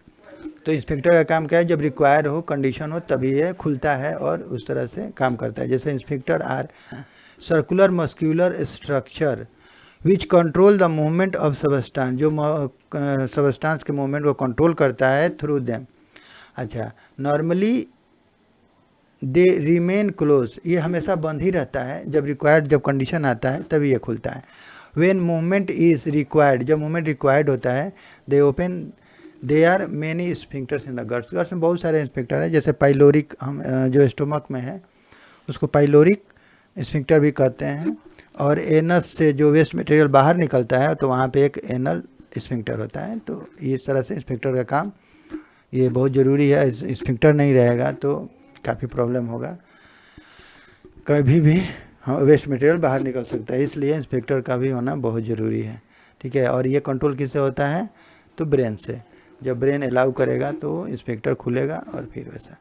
तो इंस्पेक्टर का काम क्या है, जब रिक्वायर हो, कंडीशन हो, तभी ये खुलता है और उस तरह से काम करता है। जैसे inspector are circular muscular structure which control the movement of substance, जो सबस्टांस के मूवमेंट को कंट्रोल करता है थ्रू देम। अच्छा, नॉर्मली दे रिमेन क्लोज, ये हमेशा बंद ही रहता है, जब रिक्वायर्ड, जब कंडीशन आता है तभी ये खुलता है। व्हेन मूवमेंट इज रिक्वायर्ड, जब मूवमेंट रिक्वायर्ड होता है, they open, they are many sphincters in the guts, guts में बहुत सारे स्फिंक्टर हैं। जैसे पाइलोरिक, हम जो स्टोमक में है उसको पाइलोरिक स्फिंक्टर भी कहते हैं, और एनस से जो वेस्ट मटेरियल बाहर निकलता है तो वहाँ पे एक एनल स्फिंक्टर होता है। तो इस तरह से स्फिंक्टर का काम ये बहुत ज़रूरी है। स्फिंक्टर नहीं रहेगा तो काफ़ी प्रॉब्लम होगा, कभी भी वेस्ट मटेरियल बाहर निकल सकता है, इसलिए इंस्पेक्टर का भी होना बहुत ज़रूरी है। ठीक है, और ये कंट्रोल किससे होता है, तो ब्रेन से। जब ब्रेन अलाउ करेगा तो इंस्पेक्टर खुलेगा और फिर वैसा।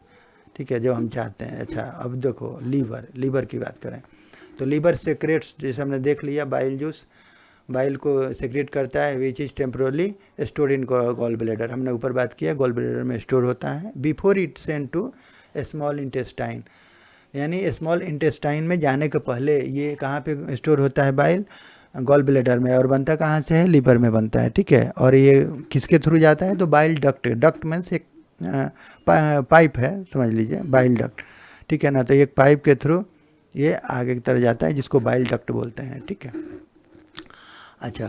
ठीक है, जब हम चाहते हैं। अच्छा, अब देखो लीवर, लीवर की बात करें तो लीवर सेक्रेट्स, जैसे हमने देख लिया, बाइल जूस बाइल को सेक्रेट करता है, which is temporarily store in gall bladder, हमने ऊपर बात किया, गॉल ब्लैडर में स्टोर होता है। Before it send to small intestine, यानी स्मॉल इंटेस्टाइन में जाने के पहले ये कहाँ पे स्टोर होता है, बाइल गॉल ब्लैडर में, और बनता कहाँ से है, लीवर में बनता है। ठीक है, और ये किसके थ्रू जाता है, तो बाइल डक्ट, डक्ट मीन्स एक पाइप है, समझ लीजिए, बाइल डक्ट। ठीक है ना, तो एक पाइप के थ्रू ये आगे की तरफ जाता है, जिसको बाइल डक्ट बोलते हैं। ठीक है। अच्छा,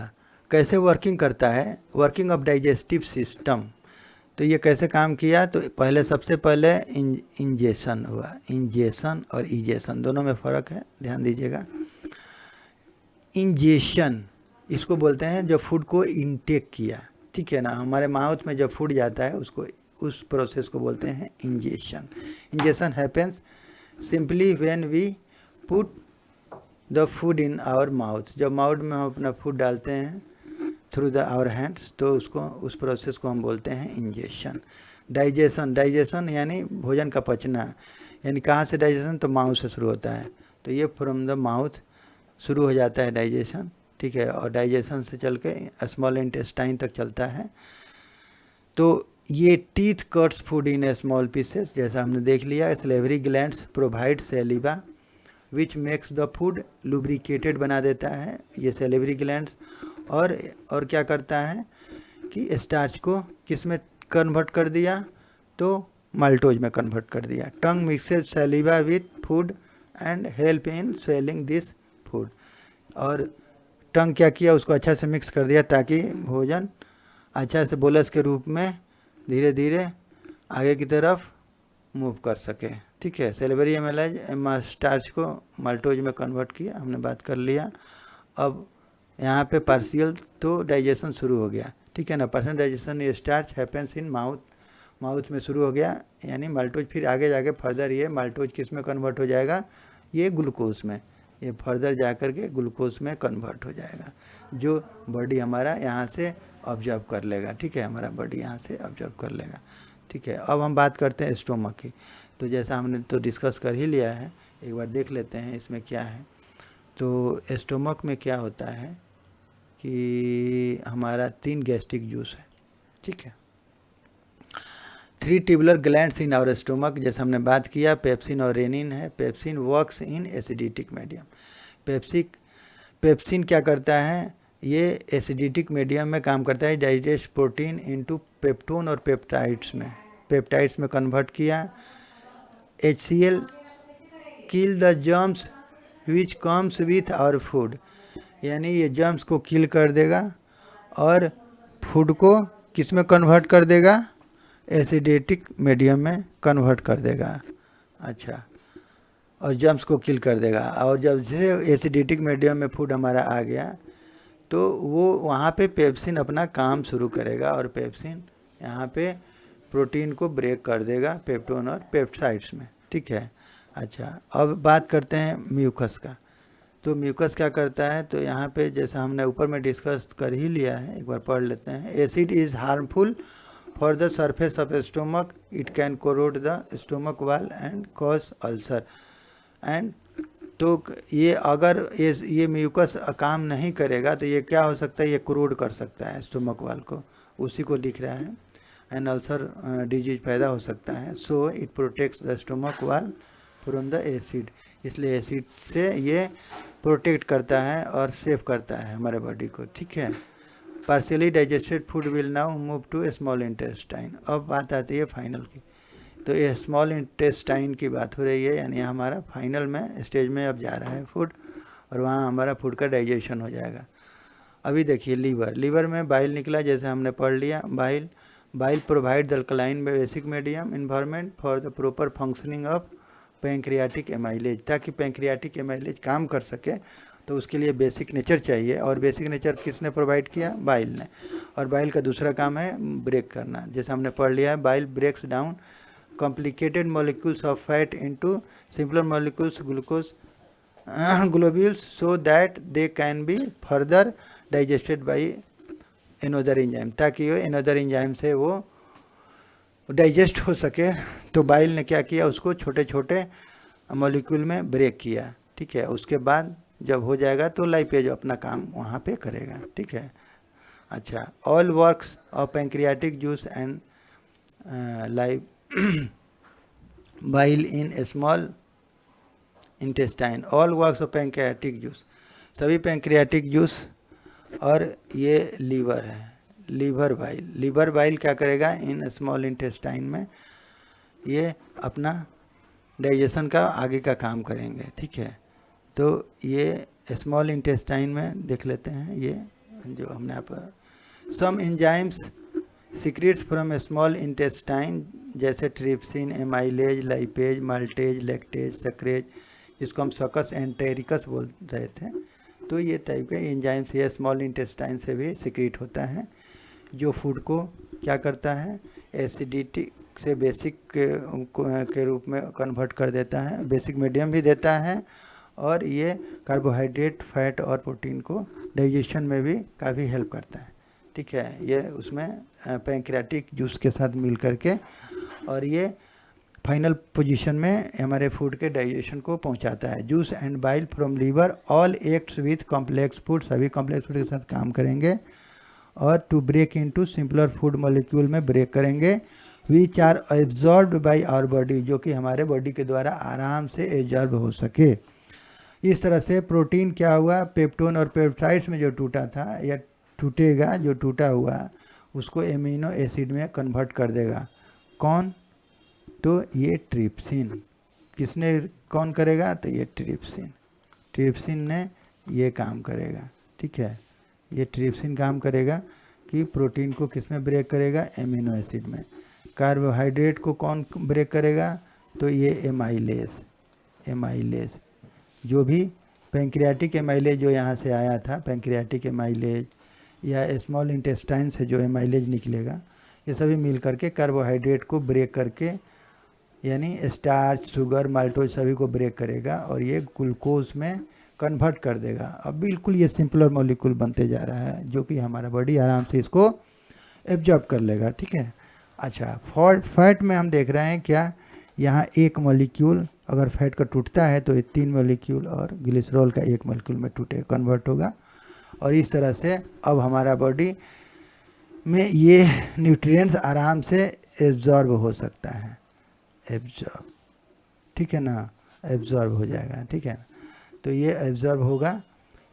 कैसे वर्किंग करता है, वर्किंग ऑफ डाइजेस्टिव सिस्टम, तो ये कैसे काम किया, तो पहले सबसे पहले इंजेशन हुआ, इंजेशन और इजेशन दोनों में फ़र्क है, ध्यान दीजिएगा। इंजेशन इसको बोलते हैं जब फूड को इनटेक किया, ठीक है ना, हमारे माउथ में जब फूड जाता है उसको, उस प्रोसेस को बोलते हैं ingestion. Ingestion happens simply when we put the food in our mouth, जब माउथ में हम अपना फूड डालते हैं थ्रू द आवर हैंड्स, तो उसको, उस प्रोसेस को हम बोलते हैं इंजेशन। डाइजेशन, डाइजेशन यानी भोजन का पचना, यानी कहाँ से डाइजेशन, तो माउथ से शुरू होता है, तो ये फ्रॉम द माउथ शुरू हो जाता है डाइजेशन। ठीक है, और डाइजेशन से चल के स्मॉल इंटेस्टाइन तक चलता है। तो ये teeth cuts food in small pieces, जैसा हमने देख लिया। Salivary glands provide saliva which makes the food lubricated, बना देता है ये सैलिवरी ग्लैंड्स। और क्या करता है कि स्टार्च को किस में कन्वर्ट कर दिया, तो माल्टोज में कन्वर्ट कर दिया। Tongue mixes saliva with food and help in swallowing this food, और टंग क्या किया, उसको अच्छा से मिक्स कर दिया ताकि भोजन अच्छा से बोलस के रूप में धीरे धीरे आगे की तरफ मूव कर सके। ठीक है, सैलिवरी एमेलाइज स्टार्च को माल्टोज में कन्वर्ट किया, हमने बात कर लिया। अब यहाँ पे पार्शियल तो डाइजेशन शुरू हो गया। ठीक है ना, पर्सन डाइजेशन ये starch happens in mouth, mouth में शुरू हो गया, यानी माल्टोज, फिर आगे जाके फर्दर ये माल्टोज किस में कन्वर्ट हो जाएगा, ये ग्लूकोज में, ये फर्दर जा कर के ग्लूकोज में कन्वर्ट हो जाएगा, जो बॉडी हमारा यहाँ से ऑब्जर्व कर लेगा। ठीक है, हमारा बॉडी यहाँ से ऑब्जर्व कर लेगा। ठीक है, अब हम बात करते हैं स्टोमक की। तो जैसा हमने तो डिस्कस कर ही लिया है, एक बार देख लेते हैं इसमें क्या है। तो स्टोमक में क्या होता है कि हमारा 3 गैस्ट्रिक जूस है। ठीक है, 3 tubular glands in our stomach, जैसे हमने बात किया, पेप्सिन और रेनिन है। Pepsin works in acidic medium, pepsin क्या करता है, ये एसिडिटिक मीडियम में काम करता है, डाइजेस्ट प्रोटीन इनटू पेप्टोन और पेप्टाइड्स में कन्वर्ट किया। HCl kill the germs which comes with our food, यानी ये जर्म्स को किल कर देगा और फूड को किस में कन्वर्ट कर देगा, एसिडिटिक मीडियम में कन्वर्ट कर देगा। अच्छा, और जर्म्स को किल कर देगा, और जब से एसिडिटिक मीडियम में फूड हमारा आ गया तो वो वहाँ पे पेप्सिन अपना काम शुरू करेगा, और पेप्सिन यहाँ पे प्रोटीन को ब्रेक कर देगा पेप्टोन और पेप्टाइड्स में। ठीक है, अच्छा, अब बात करते हैं म्यूकस का। तो म्यूकस क्या करता है, तो यहाँ पे जैसा हमने ऊपर में डिस्कस कर ही लिया है, एक बार पढ़ लेते हैं। Acid is harmful for the surface of stomach, it can corrode the stomach wall and cause ulcer and, तो ये अगर ये म्यूकस काम नहीं करेगा तो ये क्या हो सकता है, ये कोरोड कर सकता है स्टोमक वॉल को, उसी को लिख रहा है। एंड अल्सर डिजीज पैदा हो सकता है। So it protects the stomach वाल फ्रॉम द एसिड, इसलिए एसिड से ये प्रोटेक्ट करता है और सेव करता है हमारे बॉडी को, ठीक है। Partially digested food will now move to small intestine. अब बात आती है फाइनल की, तो ये स्मॉल इंटेस्टाइन की बात हो रही है, यानी हमारा फाइनल में स्टेज में अब जा रहा है फूड, और वहाँ हमारा फूड का डाइजेशन हो जाएगा। अभी देखिए लीवर में बाइल निकला, जैसे हमने पढ़ लिया। Bile provide the alkaline basic medium environment for the proper functioning of pancreatic amylase, ताकि पैंक्रियाटिक एमाइलेज काम कर सके तो उसके लिए बेसिक नेचर चाहिए, और बेसिक नेचर किसने प्रोवाइड किया? बाइल ने। और बाइल का दूसरा काम है ब्रेक करना, जैसे हमने पढ़ लिया है, bile breaks down complicated molecules of fat into simpler molecules globules so that they can be further digested by another enzyme, ताकि वो another enzyme से वो डाइजेस्ट हो सके। तो बाइल ने क्या किया, उसको छोटे छोटे मॉलिक्यूल में ब्रेक किया, ठीक है। उसके बाद जब हो जाएगा तो लाइपेज अपना काम वहाँ पे करेगा, ठीक है। अच्छा, all works of pancreatic juice and life bile in small intestine, all works of pancreatic juice, सभी पैंक्रियाटिक जूस, और ये लीवर है, लीवर बाइल क्या करेगा इन स्मॉल इंटेस्टाइन में, ये अपना डाइजेशन का आगे का काम करेंगे, ठीक है। तो ये स्मॉल इंटेस्टाइन में देख लेते हैं, ये जो हमने यहाँ पर some enzymes secretes from small intestine, जैसे trypsin, amylase, lipase, maltase, lactase, sucrase, जिसको हम सकस एंटेरिकस बोल रहे थे। तो ये टाइप के एंजाइम्स ये स्मॉल इंटेस्टाइन से भी सीक्रेट होता है, जो फूड को क्या करता है, एसिडिटी से बेसिक के रूप में कन्वर्ट कर देता है, बेसिक मीडियम भी देता है, और ये कार्बोहाइड्रेट, फैट और प्रोटीन को डाइजेशन में भी काफ़ी हेल्प करता है, ठीक है। ये उसमें पैंक्रियाटिक जूस के साथ मिल करके, और ये फाइनल पोजीशन में हमारे फूड के डाइजेशन को पहुंचाता है। Juice and bile from liver all acts with complex food, सभी कॉम्प्लेक्स फूड के साथ काम करेंगे, और to break into simpler food molecule में ब्रेक करेंगे, which are absorbed by our body, जो कि हमारे बॉडी के द्वारा आराम से एब्जॉर्ब हो सके। इस तरह से प्रोटीन क्या हुआ, पेप्टोन और पेप्टाइड्स में जो टूटा था या टूटेगा, जो टूटा हुआ उसको एमिनो एसिड में कन्वर्ट कर देगा। कौन? तो ये ट्रिप्सिन। किसने कौन करेगा? तो ये ट्रिप्सिन ने ये काम करेगा, ठीक है। ये ट्रिप्सिन काम करेगा कि प्रोटीन को किस में ब्रेक करेगा? एमिनो एसिड में। कार्बोहाइड्रेट को कौन ब्रेक करेगा? तो ये एमाइलेज, जो भी पैंक्रियाटिक एमाइलेज जो यहाँ से आया था, पैंक्रियाटिक एमाइलेज या स्मॉल इंटेस्टाइन से जो एमाइलेज निकलेगा, ये सभी मिल करके कार्बोहाइड्रेट को ब्रेक करके, यानी स्टार्च, शुगर, माल्टोज सभी को ब्रेक करेगा, और ये ग्लूकोज में कन्वर्ट कर देगा। अब बिल्कुल ये सिंपलर मॉलिक्यूल बनते जा रहा है, जो कि हमारा बॉडी आराम से इसको एब्जॉर्ब कर लेगा, ठीक है। अच्छा, फैट में हम देख रहे हैं क्या, यहाँ एक मॉलिक्यूल अगर फैट का टूटता है तो ये 3 मॉलिक्यूल और ग्लिसरॉल का 1 मॉलिक्यूल में कन्वर्ट होगा, और इस तरह से अब हमारा बॉडी में ये न्यूट्रिएंट्स आराम से एब्जॉर्ब हो सकता है, ठीक है ना, एब्जॉर्ब हो जाएगा, ठीक है ना। तो ये एब्जॉर्ब होगा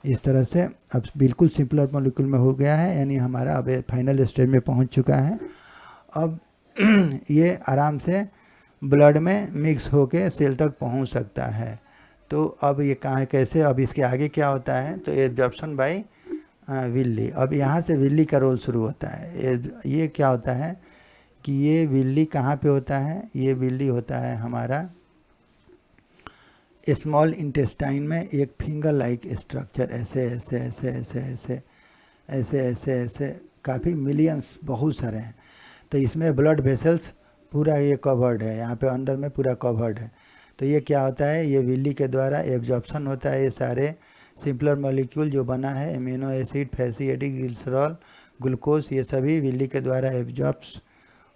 इस तरह से, अब बिल्कुल सिंपलर मॉलिक्यूल में हो गया है, यानी हमारा अब फाइनल स्टेज में पहुंच चुका है। अब ये आराम से ब्लड में मिक्स होके सेल तक पहुंच सकता है। तो अब ये कहाँ कैसे, अब इसके आगे क्या होता है, तो एब्जॉर्प्शन बाय विल्ली। अब यहाँ से विल्ली का रोल शुरू होता है। ये क्या होता है कि ये विल्ली कहाँ पे होता है, ये विल्ली होता है हमारा स्मॉल इंटेस्टाइन में, एक फिंगर लाइक स्ट्रक्चर, ऐसे ऐसे ऐसे ऐसे ऐसे ऐसे ऐसे ऐसे काफ़ी मिलियंस, बहुत सारे हैं। तो इसमें ब्लड वेसल्स पूरा ये कवर्ड है, यहाँ पे अंदर में पूरा कवर्ड है। तो ये क्या होता है, ये विल्ली के द्वारा एब्जॉर्प्शन होता है। ये सारे सिंपलर मॉलिक्यूल जो बना है, amino acid, fatty acid, glycerol, glucose, ये सभी विल्ली के द्वारा एब्जॉर्ब्स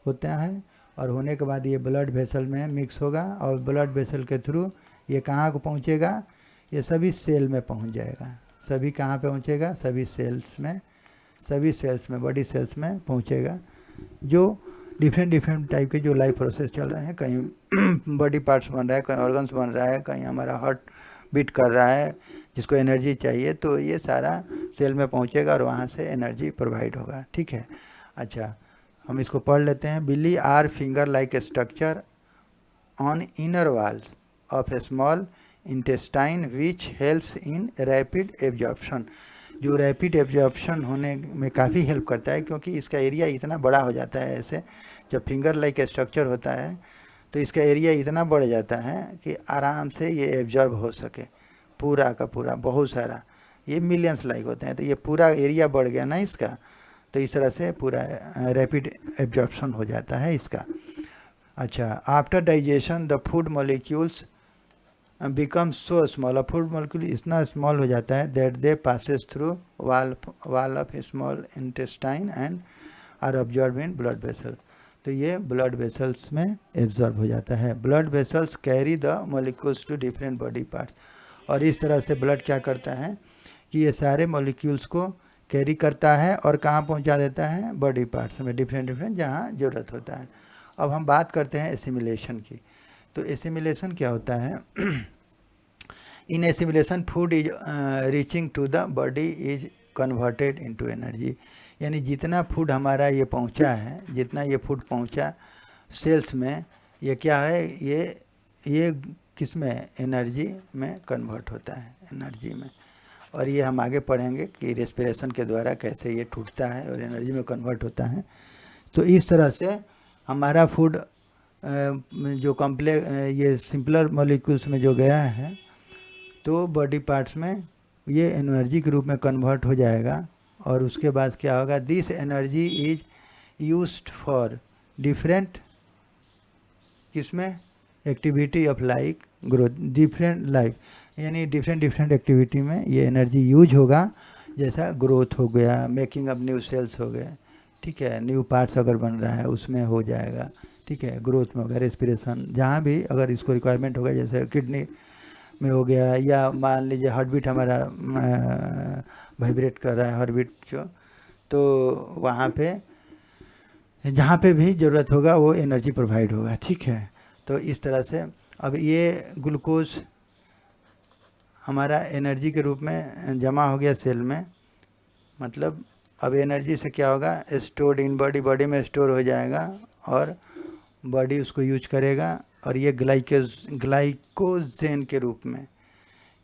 होता है, और होने के बाद ये ब्लड वेसल में मिक्स होगा, और ब्लड वेसल के थ्रू ये कहाँ को पहुँचेगा, ये सभी सेल में पहुँच जाएगा। सभी कहाँ पे पहुँचेगा? सभी सेल्स में, बॉडी सेल्स में पहुँचेगा, जो डिफरेंट टाइप के जो लाइफ प्रोसेस चल रहे हैं, कहीं बॉडी पार्ट्स बन रहा है, कहीं ऑर्गन्स बन रहा है, कहीं हमारा हार्ट बीट कर रहा है जिसको एनर्जी चाहिए, तो ये सारा सेल में पहुंचेगा और वहाँ से एनर्जी प्रोवाइड होगा। ठीक है, अच्छा हम इसको पढ़ लेते हैं। Villi are finger like structure on inner walls of a small intestine which helps in rapid absorption, जो रैपिड एब्जॉर्प्शन होने में काफ़ी हेल्प करता है, क्योंकि इसका एरिया इतना बड़ा हो जाता है। ऐसे जब फिंगर लाइक स्ट्रक्चर होता है तो इसका एरिया इतना बढ़ जाता है कि आराम से ये एब्जॉर्ब हो सके, पूरा का पूरा, बहुत सारा, ये मिलियंस लाइक होते हैं, तो ये पूरा एरिया बढ़ गया ना इसका, तो इस तरह से पूरा रैपिड एब्जॉर्प्शन हो जाता है इसका। अच्छा, after digestion the food molecules become so small, food molecule इतना स्मॉल हो जाता है that they passes through wall of small intestine and are absorb in blood vessel, तो ये ब्लड वेसल्स में एब्जॉर्ब हो जाता है। Blood vessels carry the molecules to different body parts, और इस तरह से ब्लड क्या करता है कि ये सारे मॉलिक्यूल्स को कैरी करता है और कहाँ पहुंचा देता है, बॉडी पार्ट्स में, डिफरेंट जहाँ ज़रूरत होता है। अब हम बात करते हैं एसिमिलेशन की। तो एसिमिलेशन क्या होता है? In assimilation food is reaching to the body is converted into energy, यानी जितना फूड हमारा ये पहुंचा है, जितना ये फूड पहुंचा सेल्स में, ये क्या है, ये किस में, एनर्जी में कन्वर्ट होता है, एनर्जी में। और ये हम आगे पढ़ेंगे कि रेस्पिरेशन के द्वारा कैसे ये टूटता है और एनर्जी में कन्वर्ट होता है। तो इस तरह से हमारा फूड जो ये सिंपलर मॉलिक्यूल्स में जो गया है, तो बॉडी पार्ट्स में ये एनर्जी के रूप में कन्वर्ट हो जाएगा, और उसके बाद क्या होगा, this energy is used for different, किसमें, activity of like growth, different life, यानी डिफरेंट एक्टिविटी में ये एनर्जी यूज होगा, जैसा ग्रोथ हो गया, मेकिंग ऑफ न्यू सेल्स हो गए, ठीक है, न्यू पार्ट्स अगर बन रहा है उसमें हो जाएगा, ठीक है, ग्रोथ में हो गया, रेस्पिरेशन जहाँ भी अगर इसको रिक्वायरमेंट होगा, जैसे किडनी में हो गया, या मान लीजिए हार्ट बीट हमारा वाइब्रेट कर रहा है, हार्ट बीट जो, तो वहाँ पे जहाँ पे भी ज़रूरत होगा वो एनर्जी प्रोवाइड होगा। ठीक है, तो इस तरह से अब ये ग्लूकोज हमारा एनर्जी के रूप में जमा हो गया सेल में, मतलब अब एनर्जी से क्या होगा, स्टोर्ड इन बॉडी, बॉडी में स्टोर हो जाएगा और बॉडी उसको यूज करेगा, और ये ग्लाइकोजेन के रूप में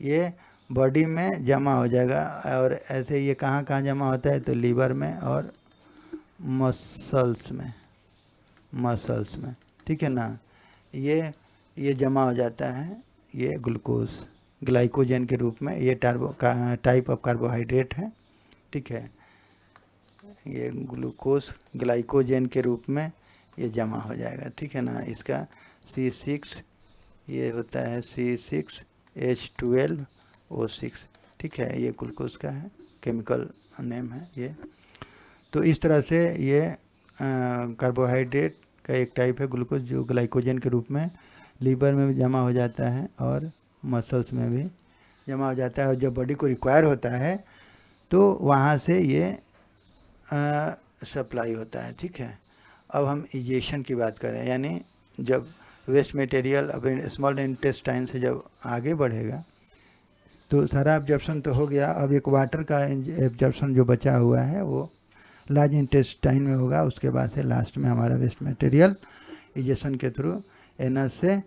ये बॉडी में जमा हो जाएगा। और ऐसे ये कहाँ कहाँ जमा होता है, तो लीवर में और मसल्स में, ठीक है ना, ये जमा हो जाता है, ये ग्लूकोज ग्लाइकोजन के रूप में, ये टाइप ऑफ कार्बोहाइड्रेट है, ठीक है, ये ग्लूकोज ग्लाइकोजन के रूप में ये जमा हो जाएगा, ठीक है ना। इसका C6 ये होता है C6H12O6, ठीक है, ये ग्लूकोज का है, केमिकल नेम है ये। तो इस तरह से ये कार्बोहाइड्रेट का एक टाइप है ग्लूकोज, जो ग्लाइकोजन के रूप में लीवर में भी जमा हो जाता है और मसल्स में भी जमा हो जाता है, और जब बॉडी को रिक्वायर होता है तो वहाँ से ये सप्लाई होता है, ठीक है। अब हम इजेशन की बात करें, यानी जब वेस्ट मटेरियल अब स्मॉल इंटेस्टाइन से जब आगे बढ़ेगा तो सारा एब्जॉर्प्शन तो हो गया, अब एक वाटर का एब्जॉर्प्शन जो बचा हुआ है वो लार्ज इंटेस्टाइन में होगा, उसके बाद से लास्ट में हमारा वेस्ट मटेरियल इजेशन के थ्रू एनस से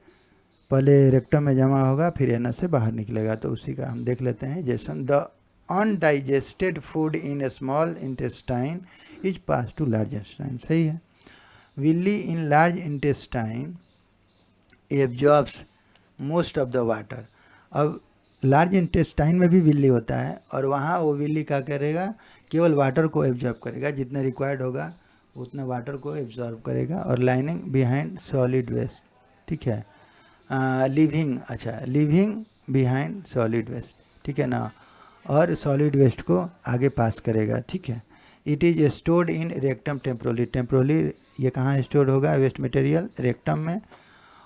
पहले रेक्टम में जमा होगा, फिर एनस से बाहर निकलेगा। तो उसी का हम देख लेते हैं egestion. The undigested food in small intestine is pass to large intestine, सही है। Villi in large intestine absorbs most of the water. अब लार्ज इंटेस्टाइन में भी विल्ली होता है, और वहाँ वो विल्ली क्या करेगा, केवल वाटर को एब्जॉर्ब करेगा, जितना रिक्वायर्ड होगा उतना वाटर को एब्जॉर्ब करेगा, और लाइनिंग बिहाइंड सॉलिड वेस्ट, ठीक है, लिविंग बिहाइंड सॉलिड वेस्ट, ठीक है ना, और सॉलिड वेस्ट को आगे पास करेगा, ठीक है। It is stored in rectum temporarily ये कहाँ स्टोर होगा, वेस्ट मटेरियल रेक्टम में।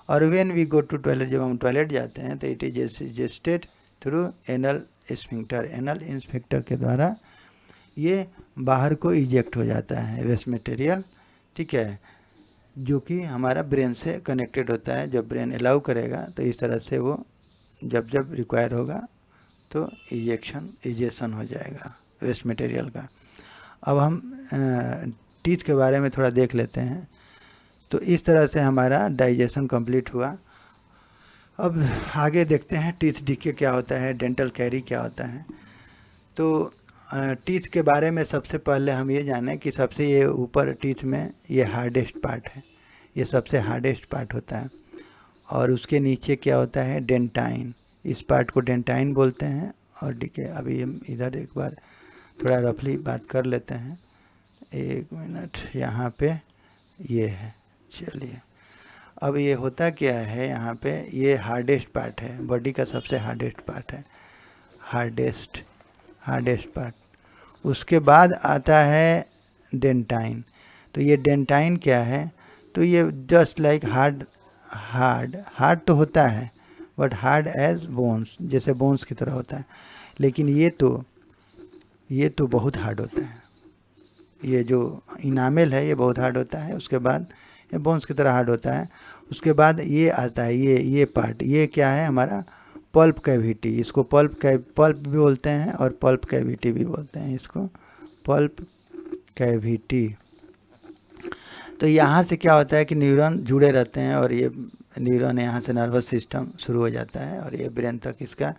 और when we go to toilet, जब हम टॉयलेट जाते हैं तो it is egested through anal sphincter के द्वारा ये बाहर को इजेक्ट हो जाता है वेस्ट मटेरियल, ठीक है। जो कि हमारा ब्रेन से कनेक्टेड होता है। जब ब्रेन अलाउ करेगा तो इस तरह से वो जब जब रिक्वायर होगा तो इजेक्शन हो जाएगा वेस्ट मटेरियल का। अब हम टीथ के बारे में थोड़ा देख लेते हैं। तो इस तरह से हमारा डाइजेशन कंप्लीट हुआ। अब आगे देखते हैं टीथ डीके क्या होता है, डेंटल कैरी क्या होता है। तो टीथ के बारे में सबसे पहले हम ये जानें कि सबसे ये ऊपर टीथ में ये हार्डेस्ट पार्ट है, ये सबसे हार्डेस्ट पार्ट होता है। और उसके नीचे क्या होता है, डेंटाइन, इस पार्ट को डेंटाइन बोलते हैं। और डीके अभी हम इधर एक बार थोड़ा रफली बात कर लेते हैं, 1 मिनट। यहाँ पे ये है, चलिए। अब ये होता क्या है, यहाँ पे ये हार्डेस्ट पार्ट है, बॉडी का सबसे हार्डेस्ट पार्ट है, हार्डेस्ट पार्ट। उसके बाद आता है डेंटाइन। तो ये डेंटाइन क्या है, तो ये जस्ट लाइक हार्ड तो होता है, बट हार्ड एज बोन्स, जैसे बोन्स की तरह होता है। लेकिन ये तो बहुत हार्ड होता है। ये जो इनामेल है ये बहुत हार्ड होता है। उसके बाद ये बोन्स की तरह हार्ड होता है। उसके बाद ये आता है, ये पार्ट, ये क्या है हमारा पल्प कैविटी। इसको पल्प भी बोलते हैं और पल्प कैविटी भी बोलते हैं, इसको पल्प कैविटी। तो यहाँ से क्या होता है कि न्यूरॉन जुड़े रहते हैं और ये न्यूरॉन यहाँ से नर्वस सिस्टम शुरू हो जाता है और ये ब्रेन तक इसका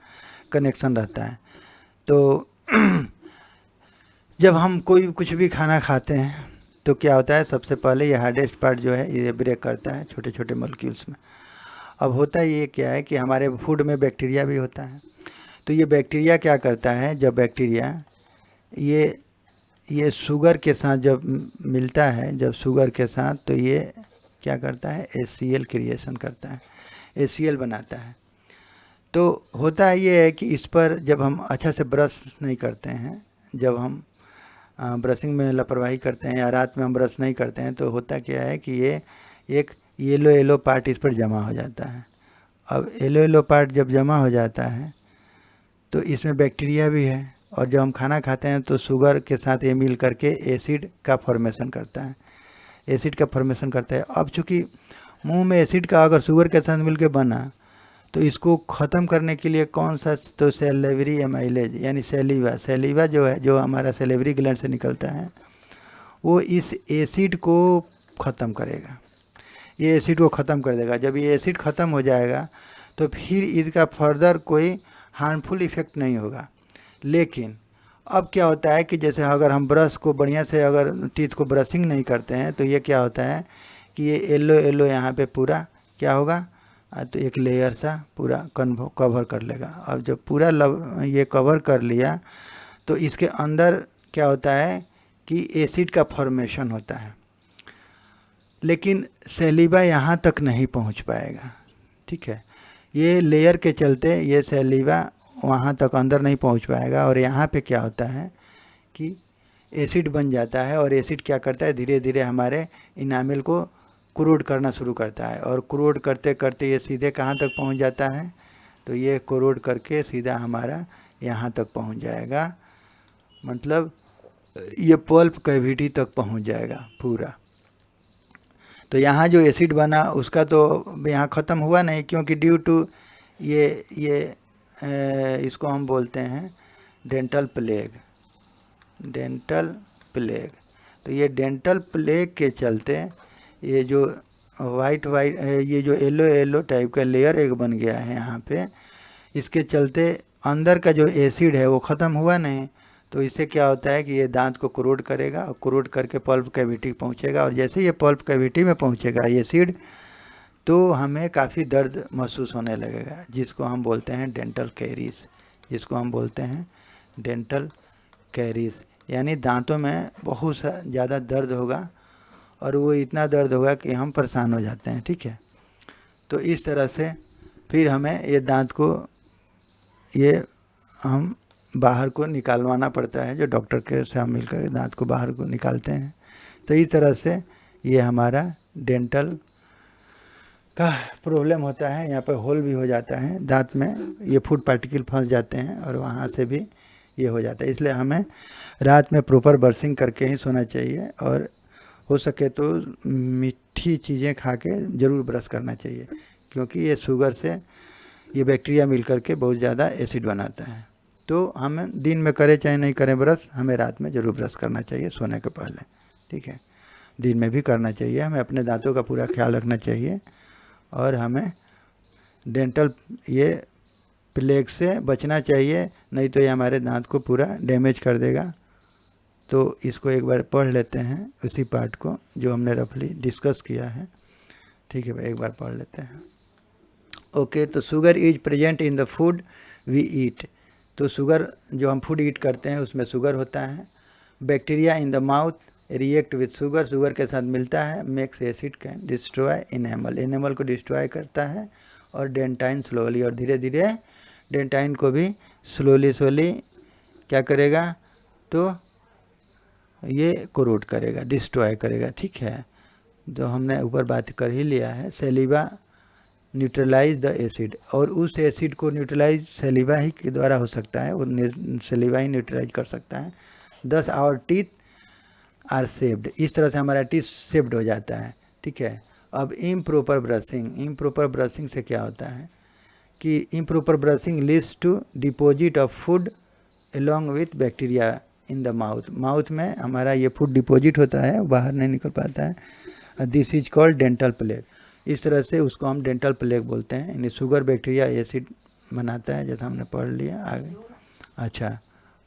कनेक्शन रहता है। तो जब हम कोई कुछ भी खाना खाते हैं तो क्या होता है, सबसे पहले ये हार्डेस्ट पार्ट जो है ये ब्रेक करता है छोटे छोटे मॉलिक्यूल्स में। अब होता ये क्या है कि हमारे फूड में बैक्टीरिया भी होता है। तो ये बैक्टीरिया क्या करता है, जब बैक्टीरिया ये शुगर के साथ जब मिलता है, जब शुगर के साथ, तो ये क्या करता है, HCl क्रिएशन करता है, HCl बनाता है। तो होता है ये है कि इस पर जब हम अच्छा से ब्रश नहीं करते हैं, जब हम ब्रशिंग में लापरवाही करते हैं या रात में हम ब्रश नहीं करते हैं, तो होता क्या है कि ये एक येलो पार्ट इस पर जमा हो जाता है। अब येलो पार्ट जब जमा हो जाता है तो इसमें बैक्टीरिया भी है, और जब हम खाना खाते हैं तो शुगर के साथ ये मिल करके एसिड का फॉर्मेशन करता है, एसिड का फॉर्मेशन करता है। अब चूँकि मुंह में एसिड का अगर शुगर के साथ मिल के बना, तो इसको ख़त्म करने के लिए कौन सा, तो सेलेवरी एमाइलेज यानी सैलिवा जो है, जो हमारा सेलेवरी ग्लैंड से निकलता है, वो इस एसिड को ख़त्म करेगा, ये एसिड को ख़त्म कर देगा। जब ये एसिड ख़त्म हो जाएगा तो फिर इसका फर्दर कोई हार्मफुल इफ़ेक्ट नहीं होगा। लेकिन अब क्या होता है कि जैसे अगर हम ब्रश को बढ़िया से, अगर टीथ को ब्रशिंग नहीं करते हैं, तो ये क्या होता है कि ये येलो यहाँ पे पूरा क्या होगा, तो एक लेयर सा पूरा कवर कर लेगा। अब जब पूरा ये कवर कर लिया तो इसके अंदर क्या होता है कि एसिड का फॉर्मेशन होता है, लेकिन सैलिवा यहाँ तक नहीं पहुँच पाएगा। ठीक है, ये लेयर के चलते ये सैलिवा वहाँ तक अंदर नहीं पहुँच पाएगा। और यहाँ पे क्या होता है कि एसिड बन जाता है, और एसिड क्या करता है, धीरे धीरे हमारे इनामिल को क्रोड करना शुरू करता है। और क्रोड करते करते ये सीधे कहाँ तक पहुँच जाता है, तो ये क्रोड करके सीधा हमारा यहाँ तक पहुँच जाएगा, मतलब ये पल्प कैविटी तक पहुँच जाएगा पूरा। तो यहाँ जो एसिड बना उसका तो यहाँ ख़त्म हुआ नहीं, क्योंकि ड्यू टू ये इसको हम बोलते हैं डेंटल प्लेग। तो ये डेंटल प्लेग के चलते ये जो वाइट ये जो येलो टाइप का लेयर एक बन गया है यहाँ पे, इसके चलते अंदर का जो एसिड है वो ख़त्म हुआ नहीं। तो इससे क्या होता है कि ये दांत को क्रोड करेगा, और क्रोड करके पल्प कैविटी पहुँचेगा। और जैसे ये पल्प कैविटी में पहुँचेगा ये एसिड, तो हमें काफ़ी दर्द महसूस होने लगेगा, जिसको हम बोलते हैं डेंटल कैरीज, यानी दांतों में बहुत ज़्यादा दर्द होगा, और वो इतना दर्द होगा कि हम परेशान हो जाते हैं। ठीक है, तो इस तरह से फिर हमें ये दांत को ये हम बाहर को निकालवाना पड़ता है, जो डॉक्टर के से हम मिलकर दांत को बाहर को निकालते हैं। तो इस तरह से ये हमारा डेंटल का प्रॉब्लम होता है। यहाँ पर होल भी हो जाता है दांत में, ये फूड पार्टिकल फंस जाते हैं और वहाँ से भी ये हो जाता है। इसलिए हमें रात में प्रॉपर ब्रशिंग करके ही सोना चाहिए। और हो सके तो मीठी चीज़ें खा के ज़रूर ब्रश करना चाहिए, क्योंकि ये शुगर से ये बैक्टीरिया मिल करके बहुत ज़्यादा एसिड बनाता है। तो हम दिन में करें चाहे नहीं करें ब्रश, हमें रात में ज़रूर ब्रश करना चाहिए सोने के पहले, ठीक है। दिन में भी करना चाहिए, हमें अपने दांतों का पूरा ख्याल रखना चाहिए, और हमें डेंटल ये प्लेग से बचना चाहिए, नहीं तो ये हमारे दांत को पूरा डैमेज कर देगा। तो इसको एक बार पढ़ लेते हैं, उसी पार्ट को जो हमने रफली डिस्कस किया है, ठीक है भाई, एक बार पढ़ लेते हैं। ओके, तो sugar is present in the food we eat. तो शुगर जो हम फूड ईट करते हैं उसमें शुगर होता है। Bacteria in the mouth react with sugar, sugar के साथ मिलता है, makes acid can destroy enamel, enamel को डिस्ट्रॉय करता है, और डेंटाइन स्लोली, और धीरे धीरे डेंटाइन को भी स्लोली क्या करेगा, तो ये कोरोड करेगा, डिस्ट्रॉय करेगा, ठीक है। जो हमने ऊपर बात कर ही लिया है, सेलिवा न्यूट्रलाइज द एसिड, और उस एसिड को न्यूट्रलाइज सेलिवा ही के द्वारा हो सकता है, और सेलिवा ही न्यूट्रलाइज कर सकता है। दस आवर टीथ आर सेव्ड, इस तरह से हमारा टीथ सेव्ड हो जाता है, ठीक है। अब इम्प्रॉपर ब्रशिंग, इम्प्रॉपर ब्रशिंग से क्या होता है कि improper brushing leads to deposit of food along with bacteria in the mouth, mouth में हमारा ये फूड डिपॉजिट होता है, बाहर नहीं निकल पाता है। This is called dental plague, इस तरह से उसको हम डेंटल प्लेग बोलते हैं। यानी शुगर बैक्टीरिया एसिड बनाता है, जैसा हमने पढ़ लिया आगे। अच्छा,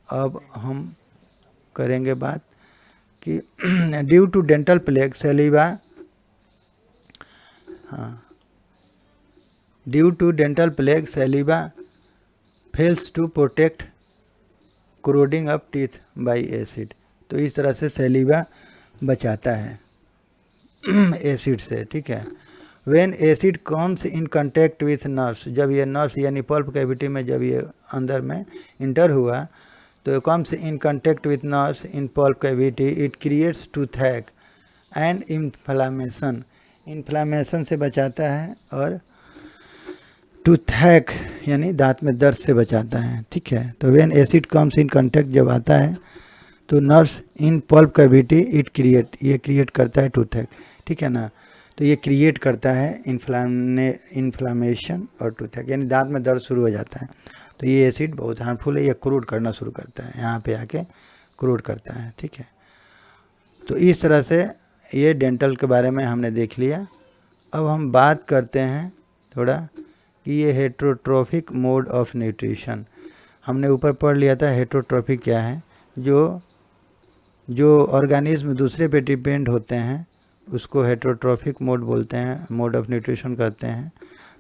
अब हम करेंगे बात कि due to dental plaque saliva, हाँ, due to dental plaque saliva fails to protect corroding up teeth by acid. तो इस तरह से सेलिवा बचाता है एसिड से, ठीक है। When acid comes in contact with nerves, जब ये नर्व्स यानी पल्प कैविटी में जब ये अंदर में इंटर हुआ, तो comes in contact with nerves in pulp cavity, it creates toothache and inflammation, inflammation से बचाता है, और टूथैक यानी दांत में दर्द से बचाता है, ठीक है। तो when acid comes in contact जब आता है तो nerves in pulp cavity it create, ये क्रिएट करता है टूथैक, ठीक है ना। तो ये क्रिएट करता है इन्फ्लामेशन और टूथैक, यानी दांत में दर्द शुरू हो जाता है। तो ये एसिड बहुत हार्मफुल है, ये क्रोड करना शुरू करता है, यहाँ पे आके क्रोड करता है, ठीक है। तो इस तरह से ये डेंटल के बारे में हमने देख लिया। अब हम बात करते हैं थोड़ा कि ये हेटरोट्रोफिक मोड ऑफ न्यूट्रिशन, हमने ऊपर पढ़ लिया था। हेटरोट्रोफिक क्या है, जो ऑर्गेनिज्म दूसरे पे डिपेंड होते हैं उसको हेटरोट्रोफिक मोड बोलते हैं, मोड ऑफ न्यूट्रिशन कहते हैं।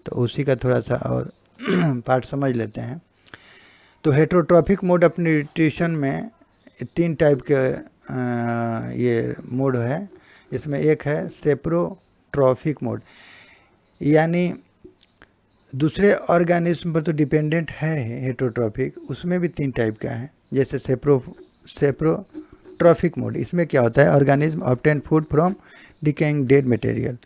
तो उसी का थोड़ा सा और पार्ट समझ लेते हैं। तो हेटरोट्रोफिक मोड ऑफ न्यूट्रिशन में 3 टाइप के ये मोड है। इसमें एक है सेप्रोट्रोफिक मोड, यानी दूसरे ऑर्गेनिज्म पर तो डिपेंडेंट है हेटरोट्रोफिक, उसमें भी 3 टाइप का है। जैसे सेप्रोट्रोफिक मोड, इसमें क्या होता है, organism obtain food from decaying dead material,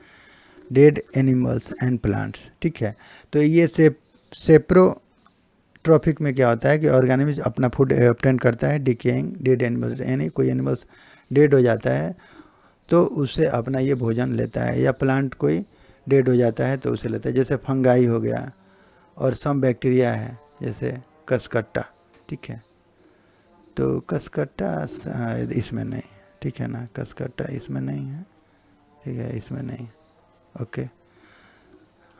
dead animals and plants, ठीक है। तो ये सेप्रोट्रोफिक में क्या होता है कि ऑर्गेनिज्म अपना फूड ऑब्टेन करता है डिकेइंग डेड एनिमल्स, यानी कोई एनिमल्स डेड हो जाता है तो उससे अपना ये भोजन लेता है, या प्लांट कोई डेड हो जाता है तो उसे लेता है। जैसे फंगाई हो गया, और सम बैक्टीरिया है जैसे कसकट्टा, ठीक है। तो कसकट्टा इसमें नहीं, ठीक है ना, कसकट्टा इसमें नहीं है, ठीक है, इसमें नहीं, ओके।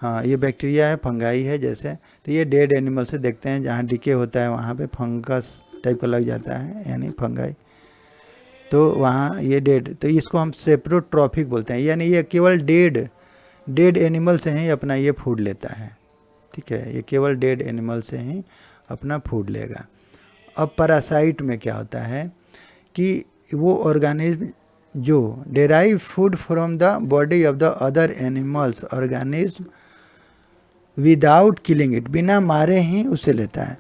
हाँ, ये बैक्टीरिया है, फंगाई है जैसे। तो ये डेड एनिमल से देखते हैं, जहाँ डिके होता है वहाँ पे फंगस टाइप का लग जाता है, यानी फंगाई, तो वहाँ ये डेड, तो इसको हम सेप्रोट्रोफिक बोलते हैं। यानी ये केवल डेड एनिमल से ही अपना ये फूड लेता है, ठीक है। ये केवल डेड एनिमल से ही अपना फूड लेगा। अब पैरासाइट में क्या होता है कि वो ऑर्गेनिज्म जो derive food from the body of the other animals organism without killing it, बिना मारे ही उसे लेता है।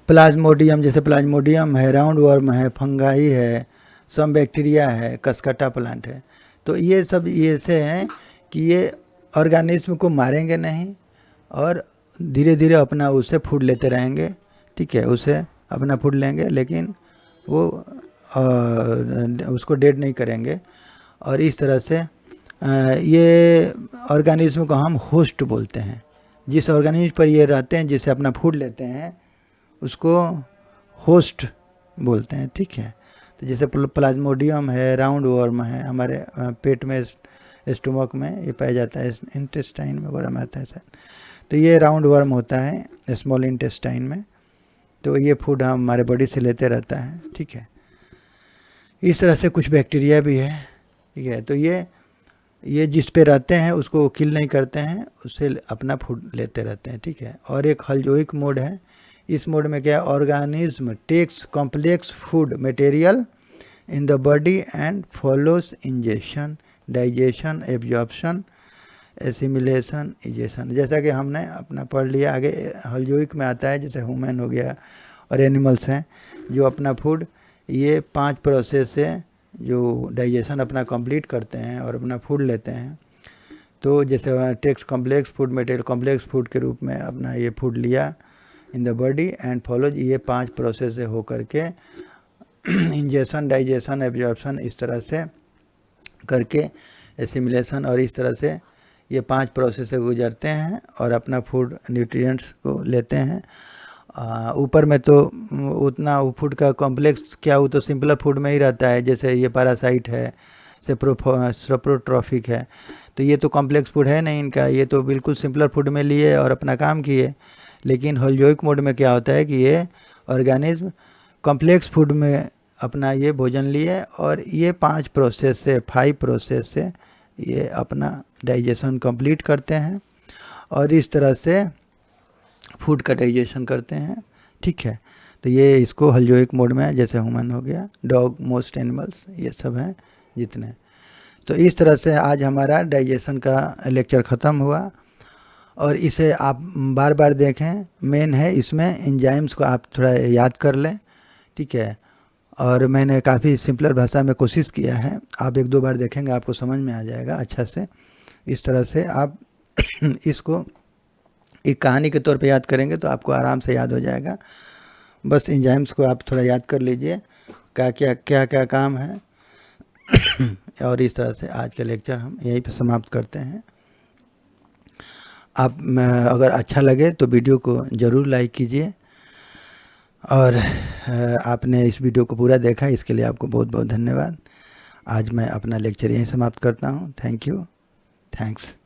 प्लाज्मोडियम, जैसे प्लाज्मोडियम है, राउंड वर्म है, फंगाई है, सम बैक्टीरिया है, कसकट्टा प्लांट है। तो ये सब ऐसे हैं कि ये ऑर्गेनिज्म को मारेंगे नहीं और धीरे धीरे अपना उससे फूड लेते रहेंगे, ठीक है। उसे अपना फूड लेंगे, लेकिन वो उसको डेड नहीं करेंगे। और इस तरह से ये ऑर्गेनिज्म को हम होस्ट बोलते हैं। जिस ऑर्गेनिज्म पर ये रहते हैं, जिससे अपना फूड लेते हैं, उसको होस्ट बोलते हैं, ठीक है। तो जैसे प्लाज्मोडियम है, राउंड वर्म है, हमारे पेट में, स्टोमक में ये पाया जाता है, इंटेस्टाइन में वगैरह में आता है सर। तो ये राउंड वर्म होता है स्मॉल इंटेस्टाइन में। तो ये फूड हमारे बॉडी से लेते रहता है, ठीक है। इस तरह से कुछ बैक्टीरिया भी है, ठीक है। तो ये जिस पे रहते हैं उसको किल नहीं करते हैं, उससे अपना फूड लेते रहते हैं, ठीक है। और एक हल्जोइक मोड है। इस मोड में क्या, organism takes complex food material in the body and follows injection, digestion, absorption, assimilation, egestion. जैसा कि हमने अपना पढ़ लिया, आगे हल्जोइक में आता है, जैसे ह्यूमन हो गया और एनिमल्स हैं, जो अपना फूड ये 5 प्रोसेस से जो डाइजेशन अपना कंप्लीट करते हैं और अपना फूड लेते हैं। तो जैसे takes complex food material, complex food के रूप में अपना ये फूड लिया in the body and follows, ये 5 प्रोसेस से हो करके इंजेक्शन, डाइजेशन, एब्जॉर्प्शन, इस तरह से करके एसिमिलेशन, और इस तरह से ये 5 प्रोसेस से गुजरते हैं और अपना फूड न्यूट्रिएंट्स को लेते हैं। ऊपर में तो उतना फूड का कॉम्प्लेक्स क्या, वो तो सिंपलर फूड में ही रहता है। जैसे ये पैरासाइट है, सेप्रोट्रॉफिक है, तो ये तो कॉम्प्लेक्स फूड है नहीं इनका, ये तो बिल्कुल सिंपलर फूड में लिए और अपना काम किए। लेकिन हल्जोइक मोड में क्या होता है कि ये ऑर्गेनिज्म कॉम्प्लेक्स फूड में अपना ये भोजन लिए और ये 5 प्रोसेस से, 5 प्रोसेस से ये अपना डाइजेशन कंप्लीट करते हैं और इस तरह से फूड का डाइजेशन करते हैं, ठीक है। तो ये इसको हल्जोइक मोड में, जैसे ह्यूमन हो गया, डॉग, मोस्ट एनिमल्स, ये सब हैं जितने। तो इस तरह से आज हमारा डाइजेशन का लेक्चर ख़त्म हुआ और इसे आप बार बार देखें। मेन है इसमें एंजाइम्स को आप थोड़ा याद कर लें, ठीक है। और मैंने काफ़ी सिंपलर भाषा में कोशिश किया है, आप 1-2 बार देखेंगे आपको समझ में आ जाएगा अच्छा से। इस तरह से आप इसको एक कहानी के तौर पे याद करेंगे तो आपको आराम से याद हो जाएगा। बस एंजाइम्स को आप थोड़ा याद कर लीजिए, क्या काम है। और इस तरह से आज का लेक्चर हम यहीं पे समाप्त करते हैं। आप अगर अच्छा लगे तो वीडियो को ज़रूर लाइक कीजिए और आपने इस वीडियो को पूरा देखा, इसके लिए आपको बहुत बहुत धन्यवाद। आज मैं अपना लेक्चर यहीं समाप्त करता हूँ। Thank you, thanks.